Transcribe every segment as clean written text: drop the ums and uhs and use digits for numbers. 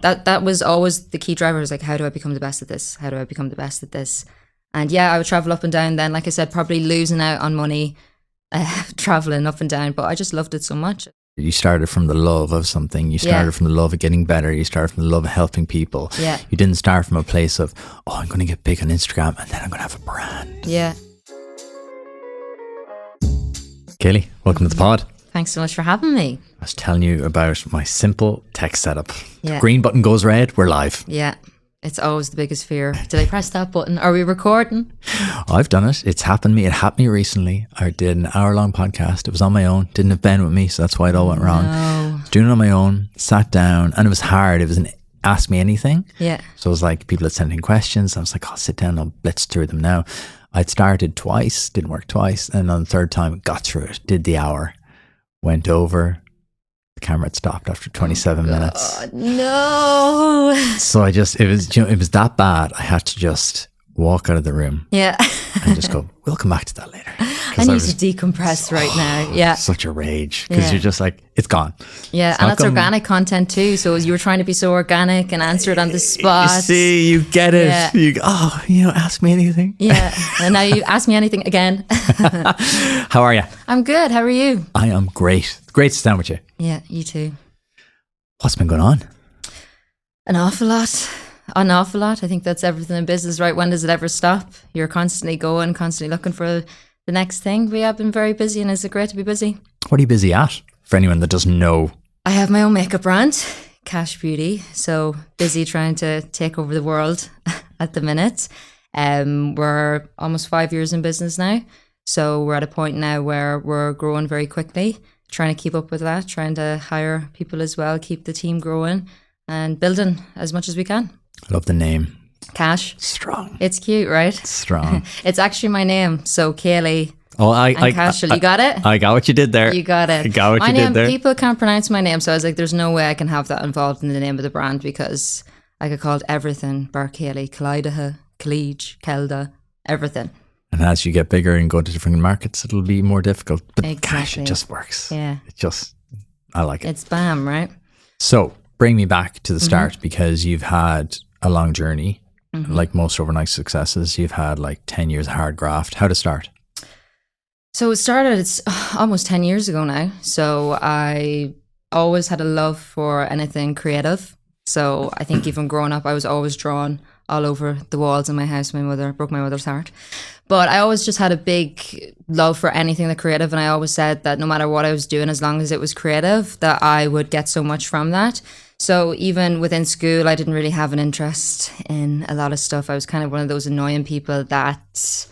that was always the key driver. Was like, how do I become the best at this? How do I become the best at this? And yeah, I would travel up and down then, like I said, probably losing out on money, traveling up and down, but I just loved it so much. You started from the love of something. You started from the love of getting better. You started from the love of helping people. Yeah. You didn't start from a place of, oh, I'm going to get big on Instagram and then I'm going to have a brand. Yeah. Keilidh, welcome to the pod. Thanks so much for having me. I was telling you about my simple tech setup. Yeah. The green button goes red, we're live. Yeah. It's always the biggest fear. Did I press that button? Are we recording? I've done it. It's happened to me. It happened to me recently. I did an hour-long podcast. It was on my own. Didn't have Ben with me, so that's why it all went wrong. I was doing it on my own, sat down, and it was hard. It was an ask me anything. Yeah. So it was like people had sent in questions. I was like, I'll sit down and I'll blitz through them now. I'd started twice, didn't work twice. And on the third time, got through it, did the hour, went over. The camera had stopped after 27 minutes. No. So it was that bad. I had to just walk out of the room. Yeah. And just go, we'll come back to that later. I need to decompress right now. Yeah. Such a rage because you're just like, it's gone. Yeah. And that's organic content too. So you were trying to be so organic and answer it on the spot. You see, you get it. Yeah. Ask me anything. Yeah. And now you ask me anything again. How are you? I'm good. How are you? I am great. Great to stand with you. Yeah, you too. What's been going on? An awful lot. An awful lot. I think that's everything in business, right? When does it ever stop? You're constantly going, constantly looking for the next thing. We have been very busy, and is it great to be busy? What are you busy at? For anyone that doesn't know. I have my own makeup brand, Kash Beauty. So busy trying to take over the world at the minute. We're almost 5 years in business now. So we're at a point now where we're growing very quickly, trying to keep up with that, trying to hire people as well, keep the team growing and building as much as we can. I love the name. Kash. Strong. It's cute, right? Strong. It's actually my name. So Keilidh Cashell. You got it? I got what you did there. You got it. I got what my you name, did there. People can't pronounce my name. So I was like, there's no way I can have that involved in the name of the brand because I could call it everything. Bar Keilidh, Keilidh, Kelda, everything. And as you get bigger and go to different markets, it'll be more difficult. But exactly. Kash, it just works. Yeah. I like it. It's BAM, right? So bring me back to the start because you've had a long journey. Like most overnight successes, you've had like 10 years of hard graft. How to start? So it's almost 10 years ago now. So I always had a love for anything creative. So I think even growing up, I was always drawn all over the walls in my house. My mother broke my mother's heart. But I always just had a big love for anything that creative. And I always said that no matter what I was doing, as long as it was creative, that I would get so much from that. So even within school, I didn't really have an interest in a lot of stuff. I was kind of one of those annoying people that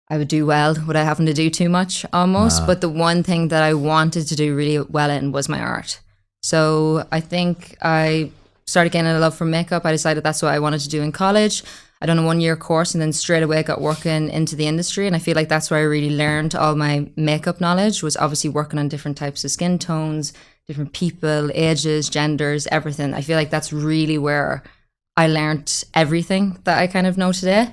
I would do well without having to do too much almost. But the one thing that I wanted to do really well in was my art. So I think I started getting a love for makeup. I decided that's what I wanted to do in college. I done a 1-year course and then straight away got working into the industry. And I feel like that's where I really learned all my makeup knowledge, was obviously working on different types of skin tones, different people, ages, genders, everything. I feel like that's really where I learned everything that I kind of know today.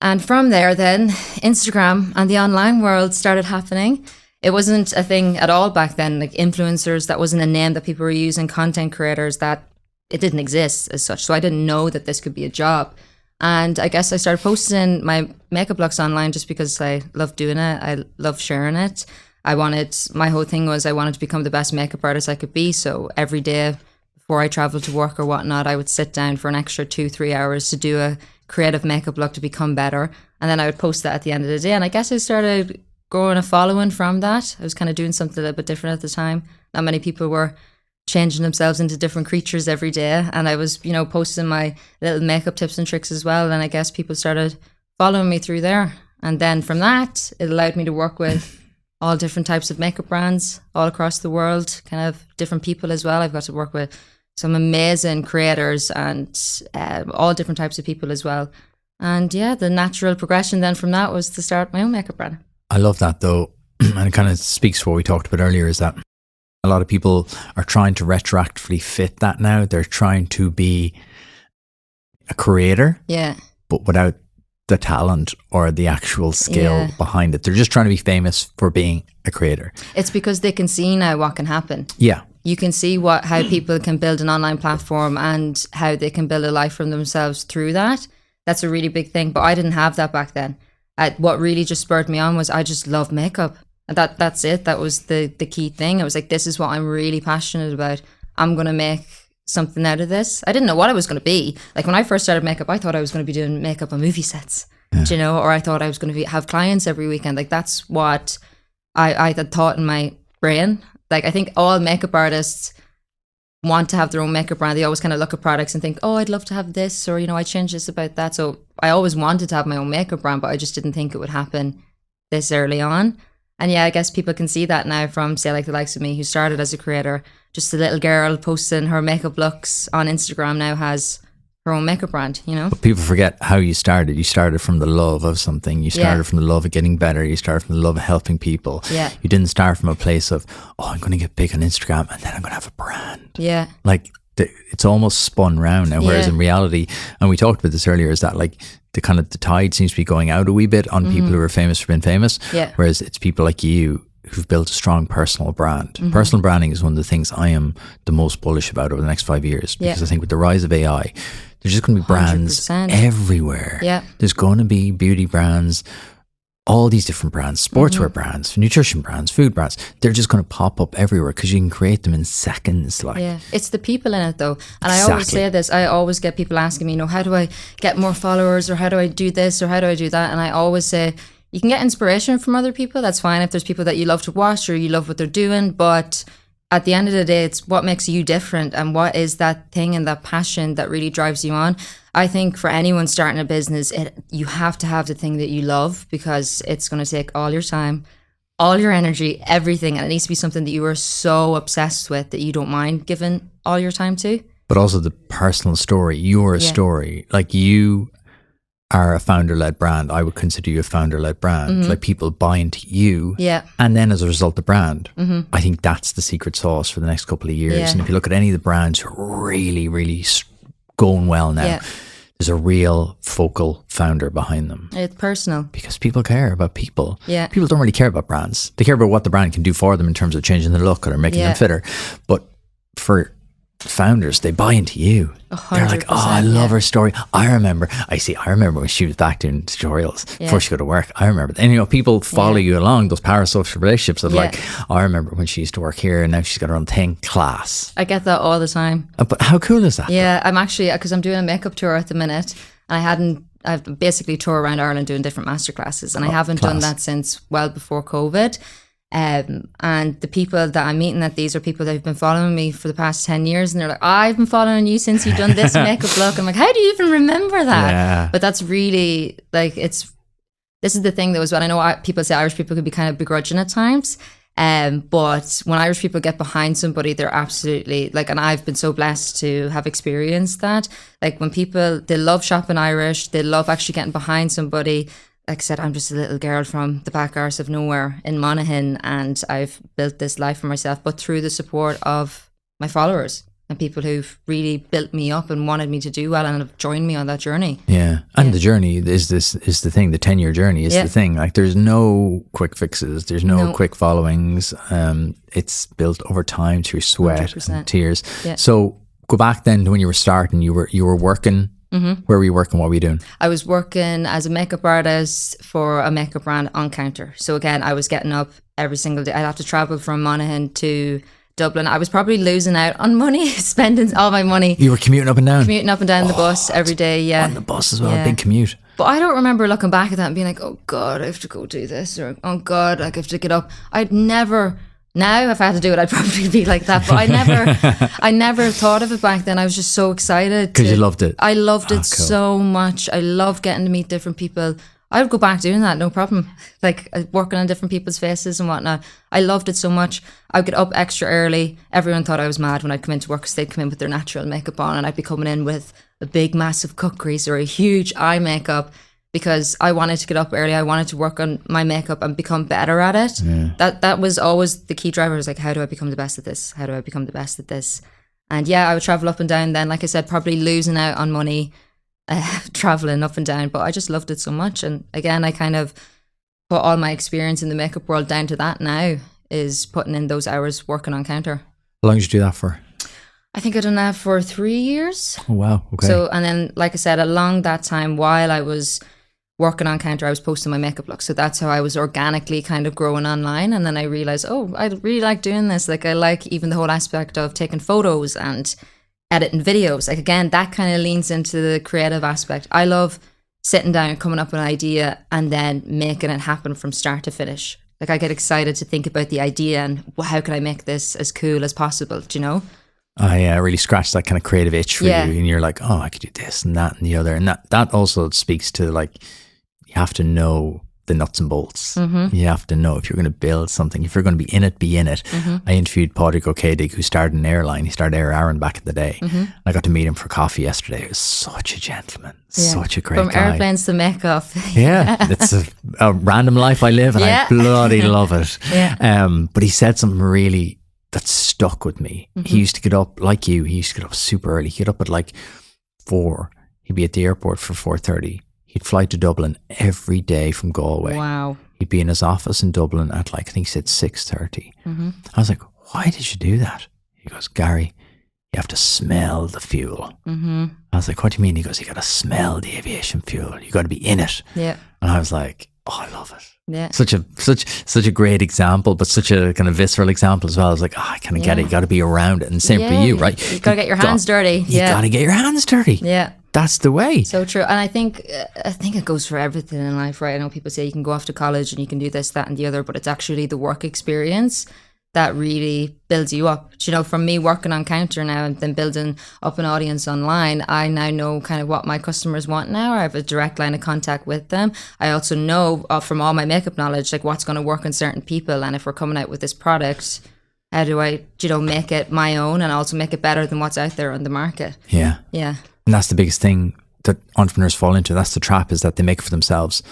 And from there then, Instagram and the online world started happening. It wasn't a thing at all back then, like influencers, that wasn't a name that people were using, content creators, that it didn't exist as such. So I didn't know that this could be a job. And I guess I started posting my makeup looks online just because I love doing it. I love sharing it. My whole thing was I wanted to become the best makeup artist I could be. So every day before I traveled to work or whatnot, I would sit down for an extra 2-3 hours to do a creative makeup look to become better. And then I would post that at the end of the day. And I guess I started growing a following from that. I was kind of doing something a little bit different at the time. Not many people were changing themselves into different creatures every day. And I was, posting my little makeup tips and tricks as well. And I guess people started following me through there. And then from that, it allowed me to work with all different types of makeup brands all across the world, kind of different people as well. I've got to work with some amazing creators and all different types of people as well. And yeah, the natural progression then from that was to start my own makeup brand. I love that though. And it kind of speaks to what we talked about earlier, is that a lot of people are trying to retroactively fit that now. They're trying to be a creator, but without the talent or the actual skill behind it. They're just trying to be famous for being a creator. It's because they can see now what can happen. Yeah. You can see how people can build an online platform and how they can build a life for themselves through that. That's a really big thing. But I didn't have that back then. What really just spurred me on was I just love makeup. And that's it. That was the key thing. I was like, this is what I'm really passionate about. I'm going to make something out of this. I didn't know what I was going to be. Like when I first started makeup, I thought I was going to be doing makeup on movie sets, you know, or I thought I was going to have clients every weekend. Like that's what I had thought in my brain. Like I think all makeup artists want to have their own makeup brand. They always kind of look at products and think, oh, I'd love to have this, or, you know, I change this about that. So I always wanted to have my own makeup brand, but I just didn't think it would happen this early on. And yeah, I guess people can see that now from, say, like the likes of me, who started as a creator. Just a little girl posting her makeup looks on Instagram now has her own makeup brand, you know? But people forget how you started. You started from the love of something. You started from the love of getting better. You started from the love of helping people. Yeah. You didn't start from a place of, oh, I'm going to get big on Instagram and then I'm going to have a brand. Yeah. Like it's almost spun round now. Whereas in reality, and we talked about this earlier, is that like the tide seems to be going out a wee bit on people who are famous for being famous. Yeah. Whereas it's people like you who've built a strong personal brand. Personal branding is one of the things I am the most bullish about over the next 5 years, because I think with the rise of AI, there's just going to be brands 100%. everywhere. Yeah. There's going to be beauty brands, all these different brands, sportswear brands, nutrition brands, food brands. They're just going to pop up everywhere because you can create them in seconds. Like, yeah, it's the people in it though. And I always say this, I always get people asking me, you know, how do I get more followers, or how do I do this, or how do I do that? And I always say, you can get inspiration from other people. That's fine if there's people that you love to watch or you love what they're doing. But at the end of the day, it's what makes you different and what is that thing and that passion that really drives you on. I think for anyone starting a business, you have to have the thing that you love, because it's going to take all your time, all your energy, everything. And it needs to be something that you are so obsessed with that you don't mind giving all your time to. But also the personal story. You're a story. Like you are a founder-led brand. I would consider you a founder-led brand. Like people buy into you, and then as a result, the brand. I think that's the secret sauce for the next couple of years. And if you look at any of the brands who are really, really going well now, there's a real focal founder behind them. It's personal. Because people care about people. Yeah. People don't really care about brands. They care about what the brand can do for them in terms of changing their look or making them fitter. But for founders, they buy into you. They're like, oh, I love her story. I remember when she was back doing tutorials before she go to work. I remember. And you know, people follow you along those parasocial relationships of like, oh, I remember when she used to work here and now she's got her own thing. Class. I get that all the time. But how cool is that? Yeah, I'm actually, because I'm doing a makeup tour at the minute, and I've basically toured around Ireland doing different masterclasses, and I haven't done that since well before COVID. And the people that I'm meeting at these are people that have been following me for the past 10 years, and they're like, I've been following you since you've done this makeup look. I'm like, how do you even remember that? Yeah. But that's really like, this is the thing that was, when I know people say Irish people could be kind of begrudging at times. But when Irish people get behind somebody, they're absolutely like, and I've been so blessed to have experienced that. Like when people, they love shopping Irish, they love actually getting behind somebody. Like I said, I'm just a little girl from the back arse of nowhere in Monaghan, and I've built this life for myself, but through the support of my followers and people who've really built me up and wanted me to do well and have joined me on that journey. Yeah. And the journey is the thing, the 10-year journey is the thing. Like there's no quick fixes. There's no quick followings. It's built over time through sweat 100%. And tears. Yeah. So go back then to when you were starting, you were working. Where were you working? What were you doing? I was working as a makeup artist for a makeup brand on counter. So again, I was getting up every single day. I'd have to travel from Monaghan to Dublin. I was probably losing out on money, spending all my money. You were commuting up and down? Commuting up and down the bus every day, yeah. On the bus as well, a big commute. But I don't remember looking back at that and being like, oh God, I have to go do this, or oh God, like I have to get up. Now, if I had to do it, I'd probably be like that. But I never thought of it back then. I was just so excited. Because you loved it. I loved it so much. I love getting to meet different people. I would go back doing that, no problem. Like working on different people's faces and whatnot. I loved it so much. I would get up extra early. Everyone thought I was mad when I'd come into work, because they'd come in with their natural makeup on, and I'd be coming in with a big, massive cut crease or a huge eye makeup, because I wanted to get up early. I wanted to work on my makeup and become better at it. Yeah. That was always the key driver. Was like, how do I become the best at this? How do I become the best at this? And yeah, I would travel up and down then, like I said, probably losing out on money, traveling up and down. But I just loved it so much. And again, I kind of put all my experience in the makeup world down to that now, is putting in those hours working on counter. How long did you do that for? I think I've done that for 3 years. Oh, wow. Okay. So, and then, like I said, along that time, while I was working on counter, I was posting my makeup look. So that's how I was organically kind of growing online. And then I realized, oh, I really like doing this. Like, I like even the whole aspect of taking photos and editing videos. Like, again, that kind of leans into the creative aspect. I love sitting down, coming up with an idea, and then making it happen from start to finish. Like, I get excited to think about the idea and how can I make this as cool as possible, do you know? I really scratched that kind of creative itch for you, and you're like, oh, I could do this and that and the other. And that also speaks to, like, you have to know the nuts and bolts. Mm-hmm. You have to know if you're going to build something, if you're going to be in it, be in it. Mm-hmm. I interviewed Padraig O'Keilidh, who started an airline. He started Air Aran back in the day. Mm-hmm. I got to meet him for coffee yesterday. He was such a gentleman, such a great guy. From airplanes to makeup. Yeah, it's a random life I live, and I bloody love it. Yeah. But he said something really that stuck with me. Mm-hmm. He used to get up, like you, he used to get up super early. He'd get up at like 4. He'd be at the airport for 4:30. He'd fly to Dublin every day from Galway. Wow. He'd be in his office in Dublin at, like, I think he said 6:30. Mm-hmm. I was like, why did you do that? He goes, Gary, you have to smell the fuel. Mm-hmm. I was like, what do you mean? He goes, you got to smell the aviation fuel. You got to be in it. Yeah. And I was like, oh, I love it. Yeah. Such a great example, but such a kind of visceral example as well. I was like, oh, I kind of get it. You got to be around it. And same for you, right? You got to get your hands dirty. You got to get your hands dirty. Yeah. That's the way. So true. And I think it goes for everything in life, right? I know people say you can go off to college and you can do this, that and the other, but it's actually the work experience that really builds you up. You know, from me working on counter now and then building up an audience online, I now know kind of what my customers want now. I have a direct line of contact with them. I also know from all my makeup knowledge, like what's going to work on certain people. And if we're coming out with this product, how do I, make it my own and also make it better than what's out there on the market? Yeah. Yeah. And that's the biggest thing that entrepreneurs fall into. That's the trap, is that they make it for themselves.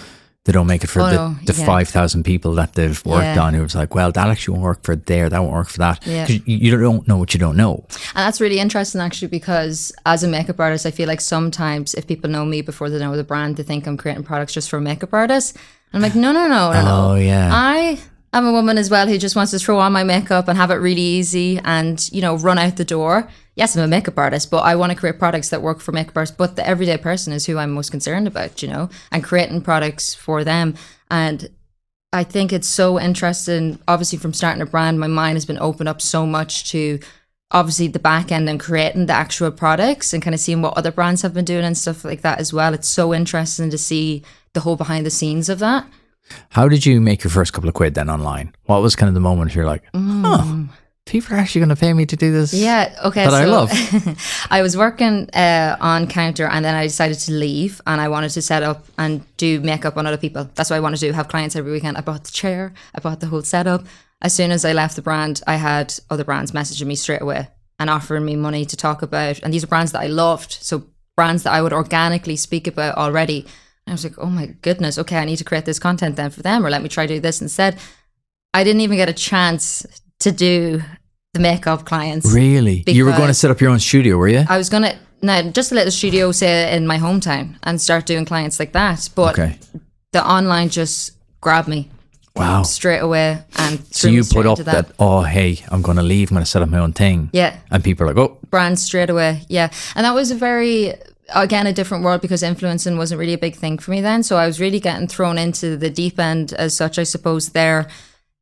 They don't make it for the 5,000 people that they've worked on, who's like, well, that actually won't work for there, that won't work for that. Yeah. You don't know what you don't know. And that's really interesting, actually, because as a makeup artist, I feel like sometimes if people know me before they know the brand, they think I'm creating products just for a makeup artist. And I'm like, no. Oh, yeah. I'm a woman as well who just wants to throw on my makeup and have it really easy and, run out the door. Yes, I'm a makeup artist, but I want to create products that work for makeup artists. But the everyday person is who I'm most concerned about, and creating products for them. And I think it's so interesting. Obviously, from starting a brand, my mind has been opened up so much to obviously the back end and creating the actual products and kind of seeing what other brands have been doing and stuff like that as well. It's so interesting to see the whole behind the scenes of that. How did you make your first couple of quid then online? What was kind of the moment you're like, oh, people are actually going to pay me to do this? Yeah, okay. That I love. I was working on counter and then I decided to leave and I wanted to set up and do makeup on other people. That's what I wanted to do, have clients every weekend. I bought the chair, I bought the whole setup. As soon as I left the brand, I had other brands messaging me straight away and offering me money to talk about. And these are brands that I loved. So brands that I would organically speak about already. I was like, oh my goodness, okay, I need to create this content then for them, or let me try do this instead. I didn't even get a chance to do the makeup clients. Really? You were going to set up your own studio, were you? I was going to, just a little studio, say, in my hometown and start doing clients like that. But the online just grabbed me. Wow. Straight away. And so you put up that, oh, hey, I'm going to leave, I'm going to set up my own thing. Yeah. And people are like, oh. Brands straight away, yeah. And that was again, a different world because influencing wasn't really a big thing for me then. So I was really getting thrown into the deep end as such, I suppose, there.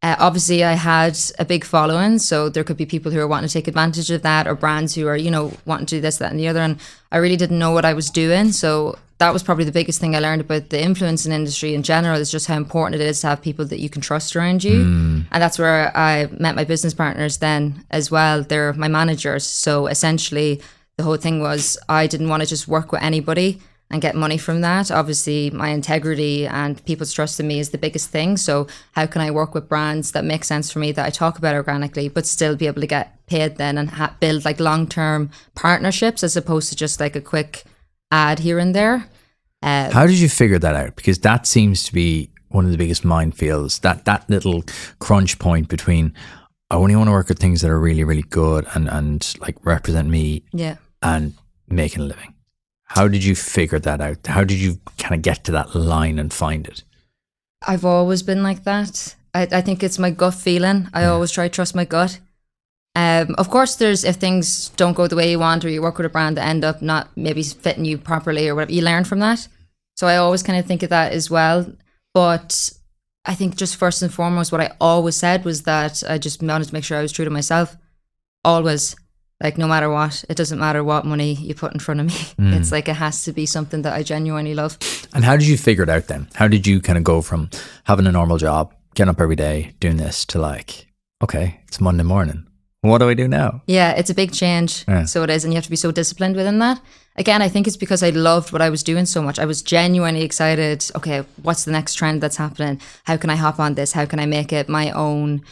Obviously, I had a big following. So there could be people who are wanting to take advantage of that or brands who are, wanting to do this, that and the other. And I really didn't know what I was doing. So that was probably the biggest thing I learned about the influencing industry in general, is just how important it is to have people that you can trust around you. And that's where I met my business partners then as well. They're my managers. So essentially, the whole thing was I didn't want to just work with anybody and get money from that. Obviously, my integrity and people's trust in me is the biggest thing. So how can I work with brands that make sense for me, that I talk about organically, but still be able to get paid then and build like long-term partnerships as opposed to just like a quick ad here and there. How did you figure that out? Because that seems to be one of the biggest minefields, that little crunch point between I only want to work with things that are really, really good and like represent me. Yeah. And making a living. How did you figure that out? How did you kind of get to that line and find it? I've always been like that. I think it's my gut feeling. I always try to trust my gut. Of course, if things don't go the way you want, or you work with a brand that end up not maybe fitting you properly or whatever, you learn from that. So I always kind of think of that as well. But I think just first and foremost, what I always said was that I just wanted to make sure I was true to myself. Always. Like, no matter what, it doesn't matter what money you put in front of me. It's like, it has to be something that I genuinely love. And how did you figure it out then? How did you kind of go from having a normal job, getting up every day, doing this, to like, okay, it's Monday morning. What do I do now? Yeah, it's a big change. Yeah. So it is. And you have to be so disciplined within that. Again, I think it's because I loved what I was doing so much. I was genuinely excited. Okay, what's the next trend that's happening? How can I hop on this? How can I make it my own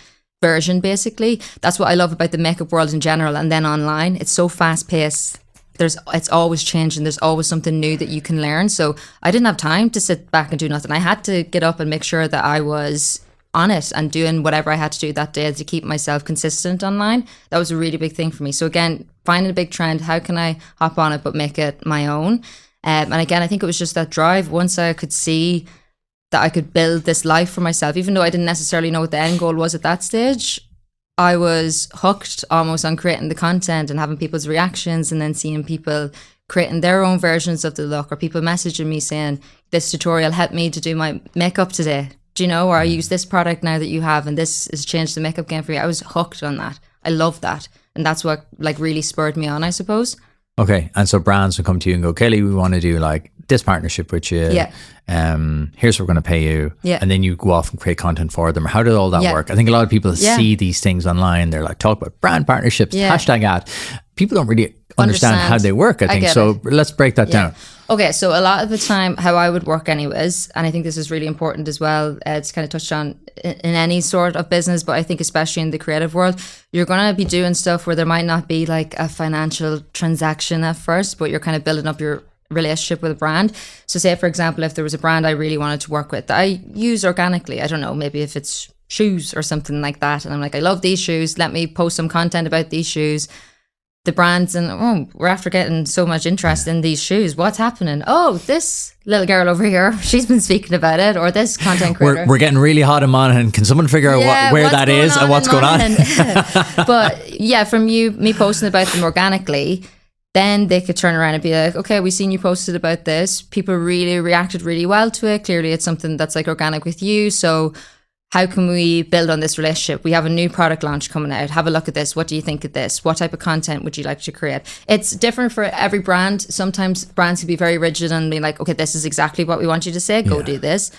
version, basically? That's what I love about the makeup world in general. And then online, it's so fast paced. It's always changing. There's always something new that you can learn. So I didn't have time to sit back and do nothing. I had to get up and make sure that I was on it and doing whatever I had to do that day to keep myself consistent online. That was a really big thing for me. So again, finding a big trend, how can I hop on it but make it my own? And again, I think it was just that drive. Once I could see that I could build this life for myself, even though I didn't necessarily know what the end goal was at that stage, I was hooked almost on creating the content and having people's reactions, and then seeing people creating their own versions of the look, or people messaging me saying, this tutorial helped me to do my makeup today. Do you know, or I use this product now that you have, and this has changed the makeup game for you. I was hooked on that. I love that. And that's what like really spurred me on, I suppose. Okay. And so brands will come to you and go, Keilidh, we want to do like this partnership with you. Yeah. Here's what we're going to pay you. Yeah. And then you go off and create content for them. How did all that work? I think a lot of people see these things online. They're like, talk about brand partnerships, hashtag ad. People don't really understand how they work, I think. So let's break that down. Okay, so a lot of the time, how I would work anyways, and I think this is really important as well, it's kind of touched on in any sort of business, but I think especially in the creative world, you're going to be doing stuff where there might not be like a financial transaction at first, but you're kind of building up your relationship with a brand. So say, for example, if there was a brand I really wanted to work with that I use organically, I don't know, maybe if it's shoes or something like that, and I'm like, I love these shoes, let me post some content about these shoes. The brands, and we're after getting so much interest in these shoes. What's happening? Oh, this little girl over here, she's been speaking about it, or this content creator. We're getting really hot in Monaghan. Can someone figure out where that is and what's going on? But yeah, from me posting about them organically, then they could turn around and be like, okay, we've seen you posted about this. People really reacted really well to it. Clearly it's something that's like organic with you. So how can we build on this relationship? We have a new product launch coming out. Have a look at this. What do you think of this? What type of content would you like to create? It's different for every brand. Sometimes brands can be very rigid and be like, okay, this is exactly what we want you to say. Go do this.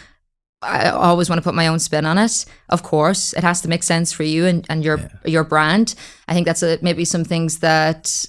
I always want to put my own spin on it. Of course, it has to make sense for you and your brand. I think that's maybe some things that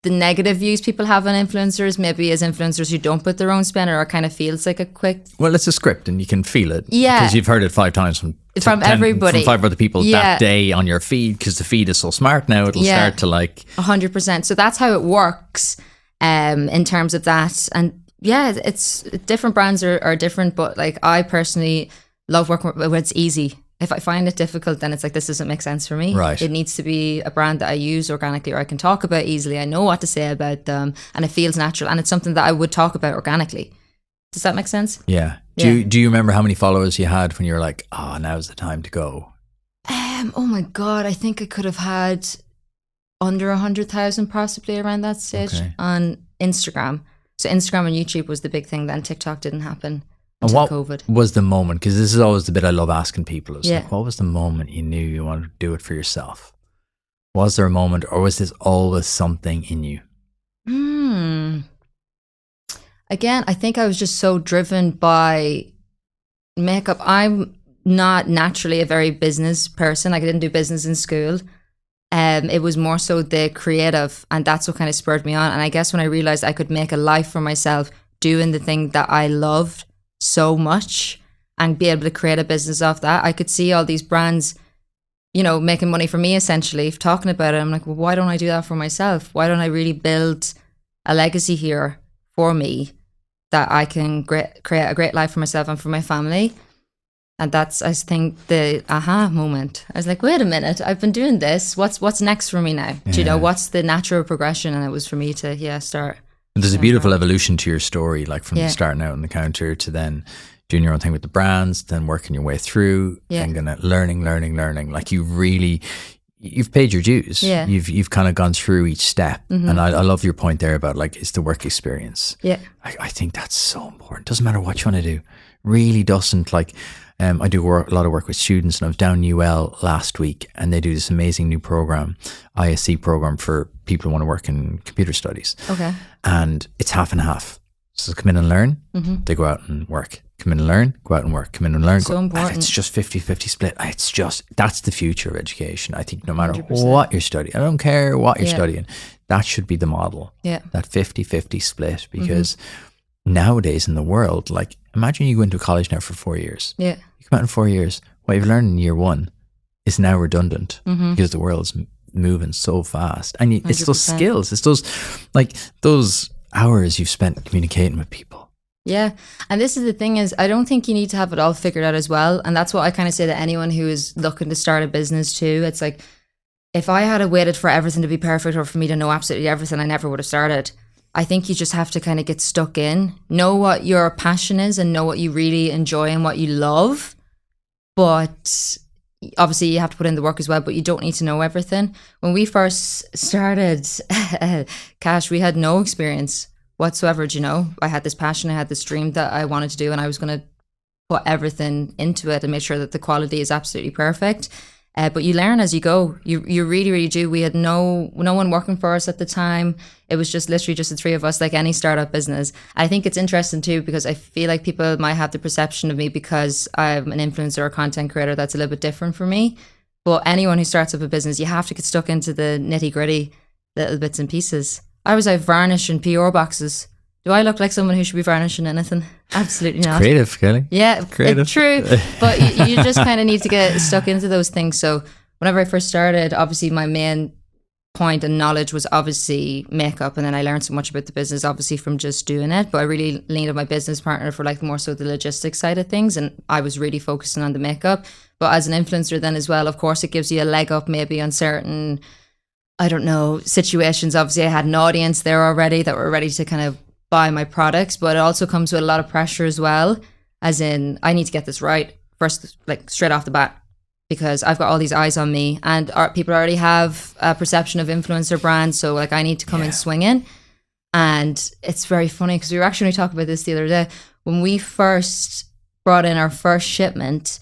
the negative views people have on influencers, maybe as influencers who don't put their own spin, or kind of feels like a quick... Well, it's a script and you can feel it. Yeah. Because you've heard it 5 times from everybody. From 5 other people that day on your feed, because the feed is so smart now, it'll start to like... 100%. So that's how it works in terms of that. And yeah, it's different brands are different, but like I personally love working where it's easy. If I find it difficult, then it's like, this doesn't make sense for me. Right. It needs to be a brand that I use organically, or I can talk about easily. I know what to say about them, and it feels natural, and it's something that I would talk about organically. Does that make sense? Yeah. Do you remember how many followers you had when you were like, now's the time to go? Oh my God, I think I could have had under 100,000 possibly around that stage on Instagram. So Instagram and YouTube was the big thing then. TikTok didn't happen. And what was the moment? Because this is always the bit I love asking people. It's like, what was the moment you knew you wanted to do it for yourself? Was there a moment, or was this always something in you? Again, I think I was just so driven by makeup. I'm not naturally a very business person. Like I didn't do business in school. It was more so the creative, and that's what kind of spurred me on. And I guess when I realized I could make a life for myself doing the thing that I loved so much and be able to create a business off that, I could see all these brands, making money for me essentially, talking about it. I'm like, well, why don't I do that for myself? Why don't I really build a legacy here for me that I can create a great life for myself and for my family? And that's, I think, the aha moment. I was like, wait a minute, I've been doing this. What's next for me now? Do you know, what's the natural progression? And it was for me to, start. There's a beautiful evolution to your story, like from starting out on the counter to then doing your own thing with the brands, then working your way through and gonna learning. Like you you've paid your dues. Yeah. You've kind of gone through each step. And I love your point there about like, it's the work experience. Yeah. I think that's so important. Doesn't matter what you want to do. Really doesn't. Like, I do a lot of work with students, and I was down in UL last week, and they do this amazing new program, ISC program for people who want to work in computer studies. Okay. And it's half and half. So come in and learn, they go out and work. Come in and learn, go out and work. Come in and learn. So important. And it's just 50-50 split. That's the future of education. I think no matter 100%. What you're studying, I don't care what you're studying, that should be the model. Yeah. That 50-50 split, because nowadays in the world, like, imagine you go into college now for 4 years. Yeah. You come out in 4 years, what you've learned in year one is now redundant because the world's moving so fast. And it's those skills, it's those hours you've spent communicating with people. Yeah. And this is the thing is, I don't think you need to have it all figured out as well. And that's what I kind of say to anyone who is looking to start a business too. It's like, if I had waited for everything to be perfect or for me to know absolutely everything, I never would have started. I think you just have to kind of get stuck in, know what your passion is and know what you really enjoy and what you love. But obviously you have to put in the work as well, but you don't need to know everything. When we first started Kash, we had no experience whatsoever. You know, I had this passion, I had this dream that I wanted to do, and I was going to put everything into it and make sure that the quality is absolutely perfect. But you learn as you go. You really, really do. We had no one working for us at the time. It was just literally just the three of us, like any startup business. I think it's interesting too, because I feel like people might have the perception of me because I'm an influencer or content creator that's a little bit different for me. But anyone who starts up a business, you have to get stuck into the nitty gritty little bits and pieces. I was out varnishing PR boxes. Do I look like someone who should be varnishing anything? Absolutely not. Creative, Kelly. Yeah, creative. True. But you just kind of need to get stuck into those things. So whenever I first started, obviously my main point and knowledge was obviously makeup. And then I learned so much about the business, obviously, from just doing it. But I really leaned on my business partner for like more so the logistics side of things. And I was really focusing on the makeup. But as an influencer then as well, of course, it gives you a leg up maybe on certain, I don't know, situations. Obviously, I had an audience there already that were ready to kind of buy my products, but it also comes with a lot of pressure as well, as in I need to get this right first, like straight off the bat, because I've got all these eyes on me, and people already have a perception of influencer brands, so like I need to come in swinging. And it's very funny because we were actually talking about this the other day when we first brought in our first shipment.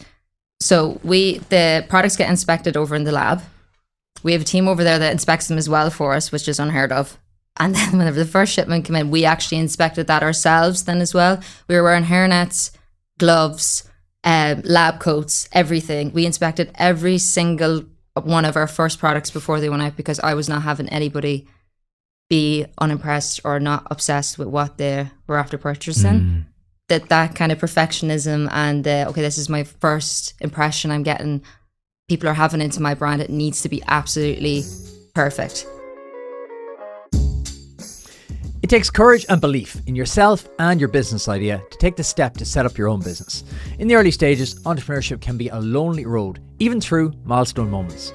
So the products get inspected over in the lab. We have a team over there that inspects them as well for us, which is unheard of. And then whenever the first shipment came in, we actually inspected that ourselves then as well. We were wearing hairnets, gloves, lab coats, everything. We inspected every single one of our first products before they went out, because I was not having anybody be unimpressed or not obsessed with what they were after purchasing. That kind of perfectionism and, okay, this is my first impression I'm getting. People are having into my brand. It needs to be absolutely perfect. It takes courage and belief in yourself and your business idea to take the step to set up your own business. In the early stages, entrepreneurship can be a lonely road, even through milestone moments.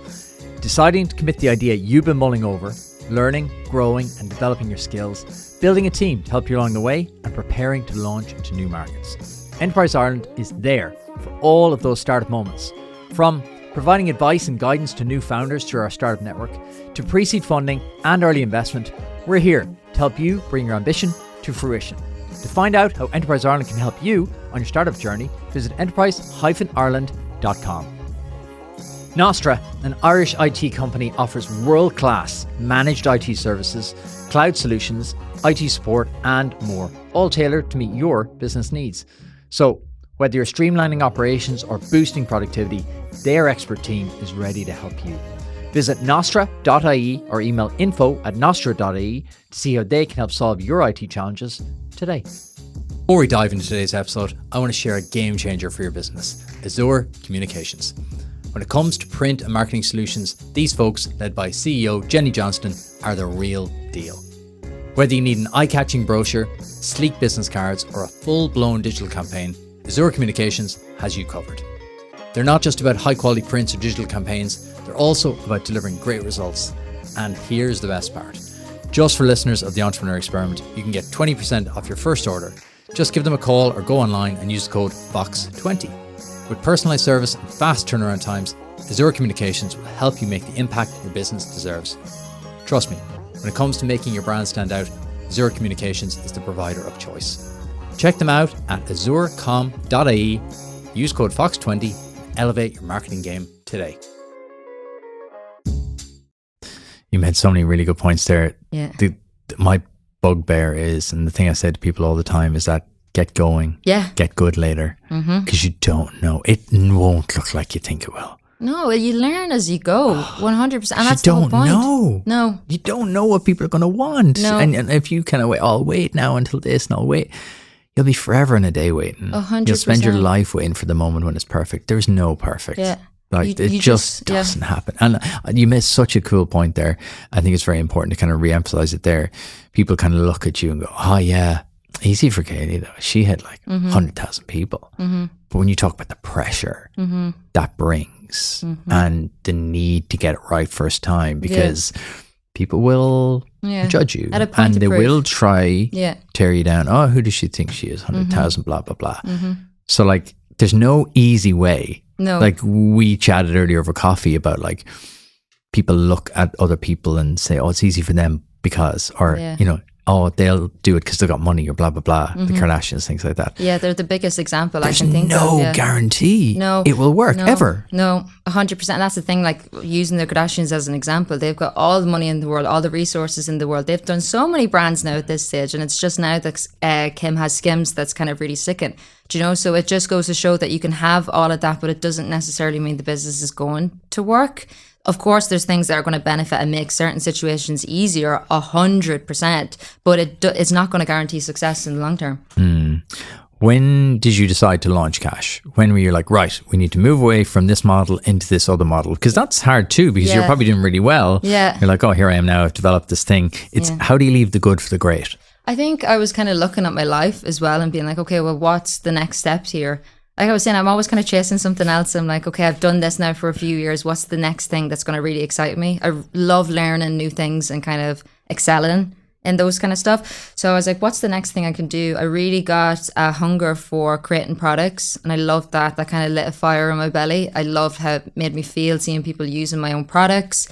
Deciding to commit the idea you've been mulling over, learning, growing and developing your skills, building a team to help you along the way, and preparing to launch into new markets. Enterprise Ireland is there for all of those startup moments. From providing advice and guidance to new founders through our startup network, to pre-seed funding and early investment, we're here to help you bring your ambition to fruition. To find out how Enterprise Ireland can help you on your startup journey, visit enterprise-ireland.com. Nostra, an Irish IT company, offers world-class managed IT services, cloud solutions, IT support, and more, all tailored to meet your business needs. So, whether you're streamlining operations or boosting productivity, their expert team is ready to help you. Visit nostra.ie or email info@nostra.ie to see how they can help solve your IT challenges today. Before we dive into today's episode, I want to share a game changer for your business, Azure Communications. When it comes to print and marketing solutions, these folks, led by CEO Jenny Johnston, are the real deal. Whether you need an eye-catching brochure, sleek business cards, or a full-blown digital campaign, Azure Communications has you covered. They're not just about high-quality prints or digital campaigns, they're also about delivering great results. And here's the best part. Just for listeners of the Entrepreneur Experiment, you can get 20% off your first order. Just give them a call or go online and use the code VOX20. With personalised service and fast turnaround times, Azure Communications will help you make the impact your business deserves. Trust me, when it comes to making your brand stand out, Azure Communications is the provider of choice. Check them out at azure.com.ie. Use code FOX20 and elevate your marketing game today. You made so many really good points there. Yeah. My bugbear is, and the thing I say to people all the time is that get going, get good later, because you don't know. It won't look like you think it will. No, you learn as you go, 100%. And that's you the whole don't point. know. No. You don't know what people are going to want. No. And if you kind of wait, I'll wait now until this and I'll wait. You'll be forever and a day waiting. 100%. You'll spend your life waiting for the moment when it's perfect. There's no perfect. Yeah. Like it just doesn't happen. And you made such a cool point there. I think it's very important to kind of re-emphasize it there. People kind of look at you and go, oh yeah, easy for Keilidh though. She had like 100,000 people. But when you talk about the pressure that brings and the need to get it right first time, because people will judge you and they will try tear you down. Oh, who does she think she is? 100,000, blah, blah, blah. So like, there's no easy way. No. Like we chatted earlier over coffee about like people look at other people and say, oh, it's easy for them because, or, you know, oh, they'll do it because they've got money or blah, blah, blah. The Kardashians, things like that. Yeah, they're the biggest example I can There's think of. no guarantee it will work ever. No, 100%. That's the thing, like using the Kardashians as an example. They've got all the money in the world, all the resources in the world. They've done so many brands now at this stage. And it's just now that Kim has Skims that's kind of really sickened. Do you know? So it just goes to show that you can have all of that, but it doesn't necessarily mean the business is going to work. Of course, there's things that are going to benefit and make certain situations easier, 100%, but it's not going to guarantee success in the long term. When did you decide to launch Kash? When were you like, right, we need to move away from this model into this other model? Because that's hard too, because you're probably doing really well. Yeah. You're like, oh, here I am now, I've developed this thing. It's how do you leave the good for the great? I think I was kind of looking at my life as well and being like, okay, well, what's the next step here? Like I was saying, I'm always kind of chasing something else. I'm like, okay, I've done this now for a few years. What's the next thing that's going to really excite me? I love learning new things and kind of excelling in those kind of stuff. So I was like, what's the next thing I can do? I really got a hunger for creating products. And I loved that. That kind of lit a fire in my belly. I loved how it made me feel seeing people using my own products.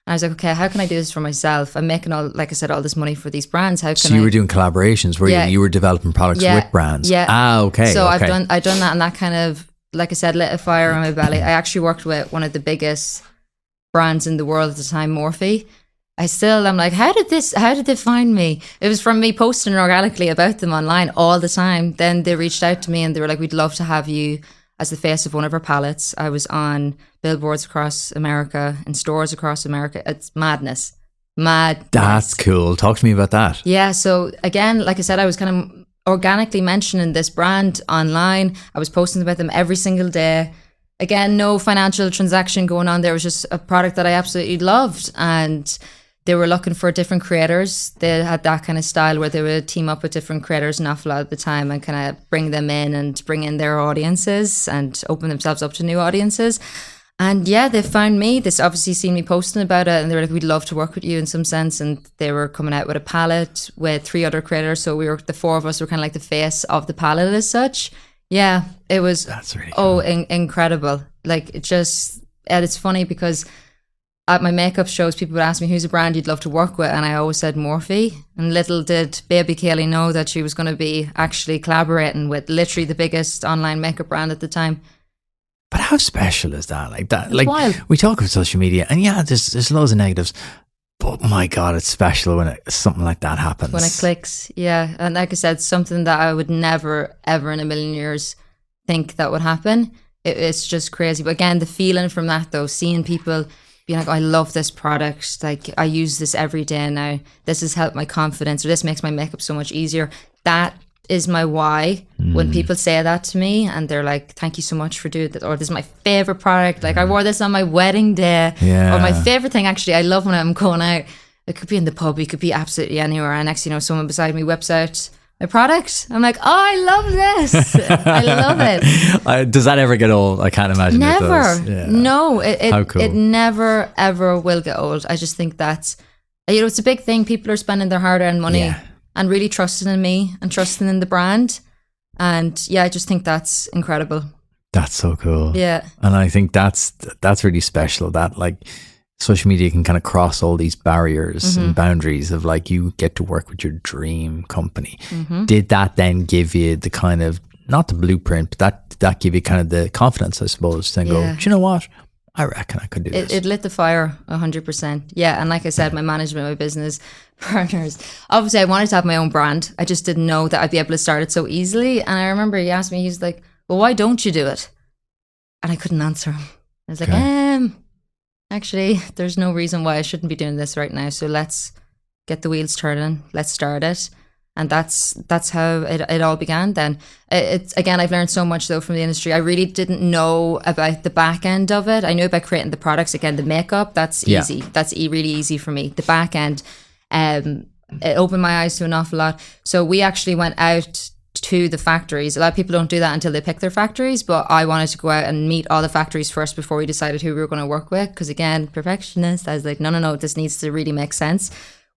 And I was like, okay, how can I do this for myself? I'm making all, like I said, all this money for these brands. How can So you were doing collaborations where you were developing products with brands. Yeah. Ah, okay. So okay. I've done that, and that kind of, like I said, lit a fire in my belly. I actually worked with one of the biggest brands in the world at the time, Morphe. I'm like, how did they find me? It was from me posting organically about them online all the time. Then they reached out to me and they were like, we'd love to have you as the face of one of our palettes. I was on billboards across America and stores across America. It's madness. That's cool. Talk to me about that. Yeah. So again, like I said, I was kind of organically mentioning this brand online. I was posting about them every single day. Again, no financial transaction going on. There was just a product that I absolutely loved. And they were looking for different creators. They had that kind of style where they would team up with different creators an awful lot of the time and kind of bring them in and bring in their audiences and open themselves up to new audiences. And yeah, they found me. They obviously seen me posting about it and they were like, we'd love to work with you in some sense. And they were coming out with a palette with 3 other creators. So the 4 of us were kind of like the face of the palette as such. Yeah, it was That's really cool. Incredible. Like it just, and it's funny because at my makeup shows, people would ask me, who's a brand you'd love to work with? And I always said Morphe. And little did baby Keilidh know that she was going to be actually collaborating with literally the biggest online makeup brand at the time. But how special is that? Like that, It's like wild. we talk about social media and there's loads of negatives, but my God, it's special when something like that happens. When it clicks, yeah. And like I said, something that I would never, ever in a million years think that would happen. It's just crazy. But again, the feeling from that though, seeing people being like, oh, I love this product. Like I use this every day now. This has helped my confidence, or this makes my makeup so much easier. That is my why. When people say that to me and they're like, thank you so much for doing that, or this is my favorite product. Like I wore this on my wedding day. Yeah. Or my favorite thing, actually, I love when I'm going out. It could be in the pub, it could be absolutely anywhere. And next, someone beside me whips out my product. I'm like, oh, I love this. I love it. Does that ever get old? I can't imagine. Never. It does. Yeah. No, How cool. it never, ever will get old. I just think that's, it's a big thing. People are spending their hard-earned money and really trusting in me and trusting in the brand. And yeah, I just think that's incredible. That's so cool. Yeah. And I think that's really special, that like social media can kind of cross all these barriers and boundaries of like, you get to work with your dream company. Did that then give you the kind of, not the blueprint, but that give you kind of the confidence, I suppose, to then go, do you know what? I reckon I could do this. It lit the fire 100%. Yeah. And like I said, my management, my business partners, obviously I wanted to have my own brand. I just didn't know that I'd be able to start it so easily. And I remember he asked me, he's like, well, why don't you do it? And I couldn't answer him. I was like, actually, there's no reason why I shouldn't be doing this right now. So let's get the wheels turning. Let's start it. And that's how it all began then. It's again, I've learned so much though from the industry. I really didn't know about the back end of it. I knew about creating the products. Again, the makeup, that's easy. That's really easy for me. The back end, it opened my eyes to an awful lot. So we actually went out to the factories. A lot of people don't do that until they pick their factories, but I wanted to go out and meet all the factories first before we decided who we were going to work with. Because again, perfectionist, I was like, no, this needs to really make sense.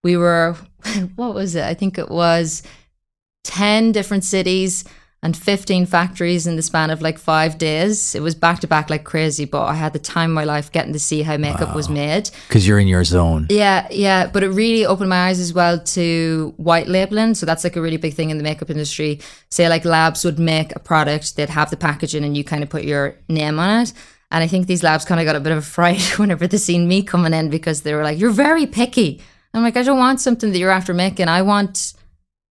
We were, what was it? I think it was 10 different cities and 15 factories in the span of like 5 days. It was back to back like crazy, but I had the time of my life getting to see how makeup was made. Because you're in your zone. Yeah. But it really opened my eyes as well to white labeling. So that's like a really big thing in the makeup industry. Say like labs would make a product, they'd have the packaging and you kind of put your name on it. And I think these labs kind of got a bit of a fright whenever they seen me coming in, because they were like, you're very picky. I'm like, I don't want something that you're after making. I want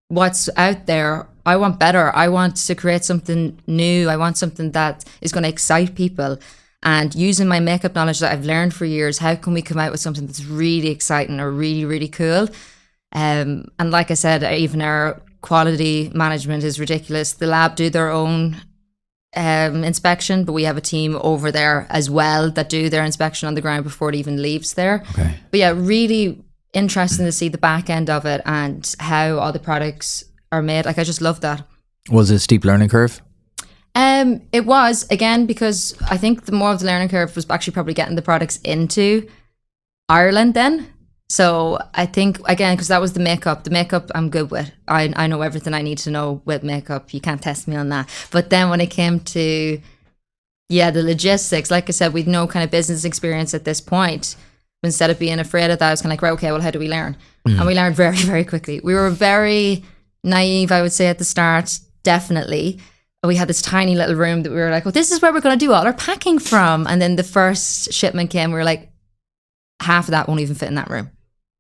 what's out there. I want better. I want to create something new. I want something that is going to excite people. And using my makeup knowledge that I've learned for years, how can we come out with something that's really exciting or really, really cool? And like I said, even our quality management is ridiculous. The lab do their own inspection, but we have a team over there as well that do their inspection on the ground before it even leaves there. Okay. But yeah, really interesting to see the back end of it and how all the products are made. Like, I just love that. Was it a steep learning curve? It was, again, because I think the more of the learning curve was actually probably getting the products into Ireland then. So I think, again, because that was the makeup I'm good with. I know everything I need to know with makeup. You can't test me on that. But then when it came to, the logistics, like I said, we'd no kind of business experience at this point. Instead of being afraid of that, I was kind of like, right, okay, well, how do we learn? And we learned very, very quickly. We were very naive, I would say, at the start, definitely. We had this tiny little room that we were like, well, this is where we're going to do all our packing from. And then the first shipment came, we were like, half of that won't even fit in that room.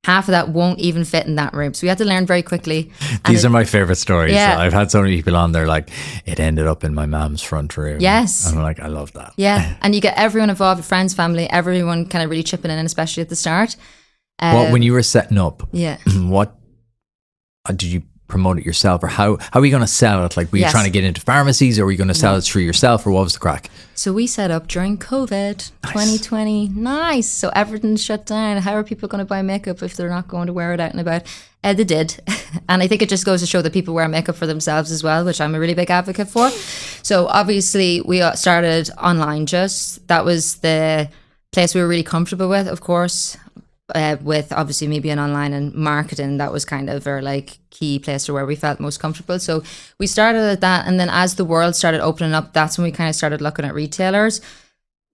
Half of that won't even fit in that room. So we had to learn very quickly. These are my favorite stories. Yeah. I've had so many people on there like, it ended up in my mom's front room. Yes. And I'm like, I love that. Yeah. And you get everyone involved, friends, family, everyone kind of really chipping in, especially at the start. When you were setting up, yeah, what did you promote it yourself, or how are you going to sell it? Like, were you trying to get into pharmacies, or were you going to sell it through yourself, or what was the crack? So we set up during COVID 2020. Nice. So everything's shut down. How are people going to buy makeup if they're not going to wear it out and about? They did. And I think it just goes to show that people wear makeup for themselves as well, which I'm a really big advocate for. So obviously we started online. That was the place we were really comfortable with, of course. With obviously me being online and marketing, that was kind of our like key place where we felt most comfortable. So we started at that, and then as the world started opening up, that's when we kind of started looking at retailers.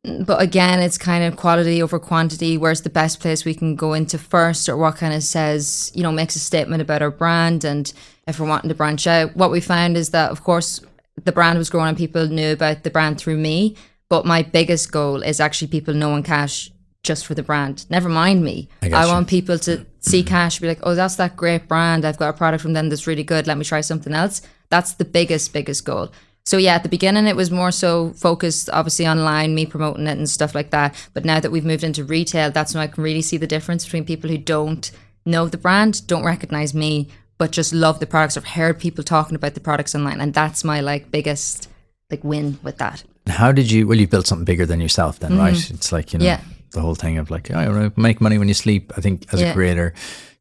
But again, it's kind of quality over quantity. Where's the best place we can go into first, or what kind of says, makes a statement about our brand? And if we're wanting to branch out, what we found is that, of course, the brand was growing and people knew about the brand through me. But my biggest goal is actually people knowing Kash just for the brand. Never mind me. I want people to see Kash, be like, oh, that's that great brand. I've got a product from them that's really good. Let me try something else. That's the biggest goal. So yeah, at the beginning, it was more so focused, obviously, online, me promoting it and stuff like that. But now that we've moved into retail, that's when I can really see the difference between people who don't know the brand, don't recognize me, but just love the products. I've heard people talking about the products online, and that's my like biggest like win with that. How did you? Well, you built something bigger than yourself, then, right? It's like the whole thing of like, make money when you sleep. I think as a creator,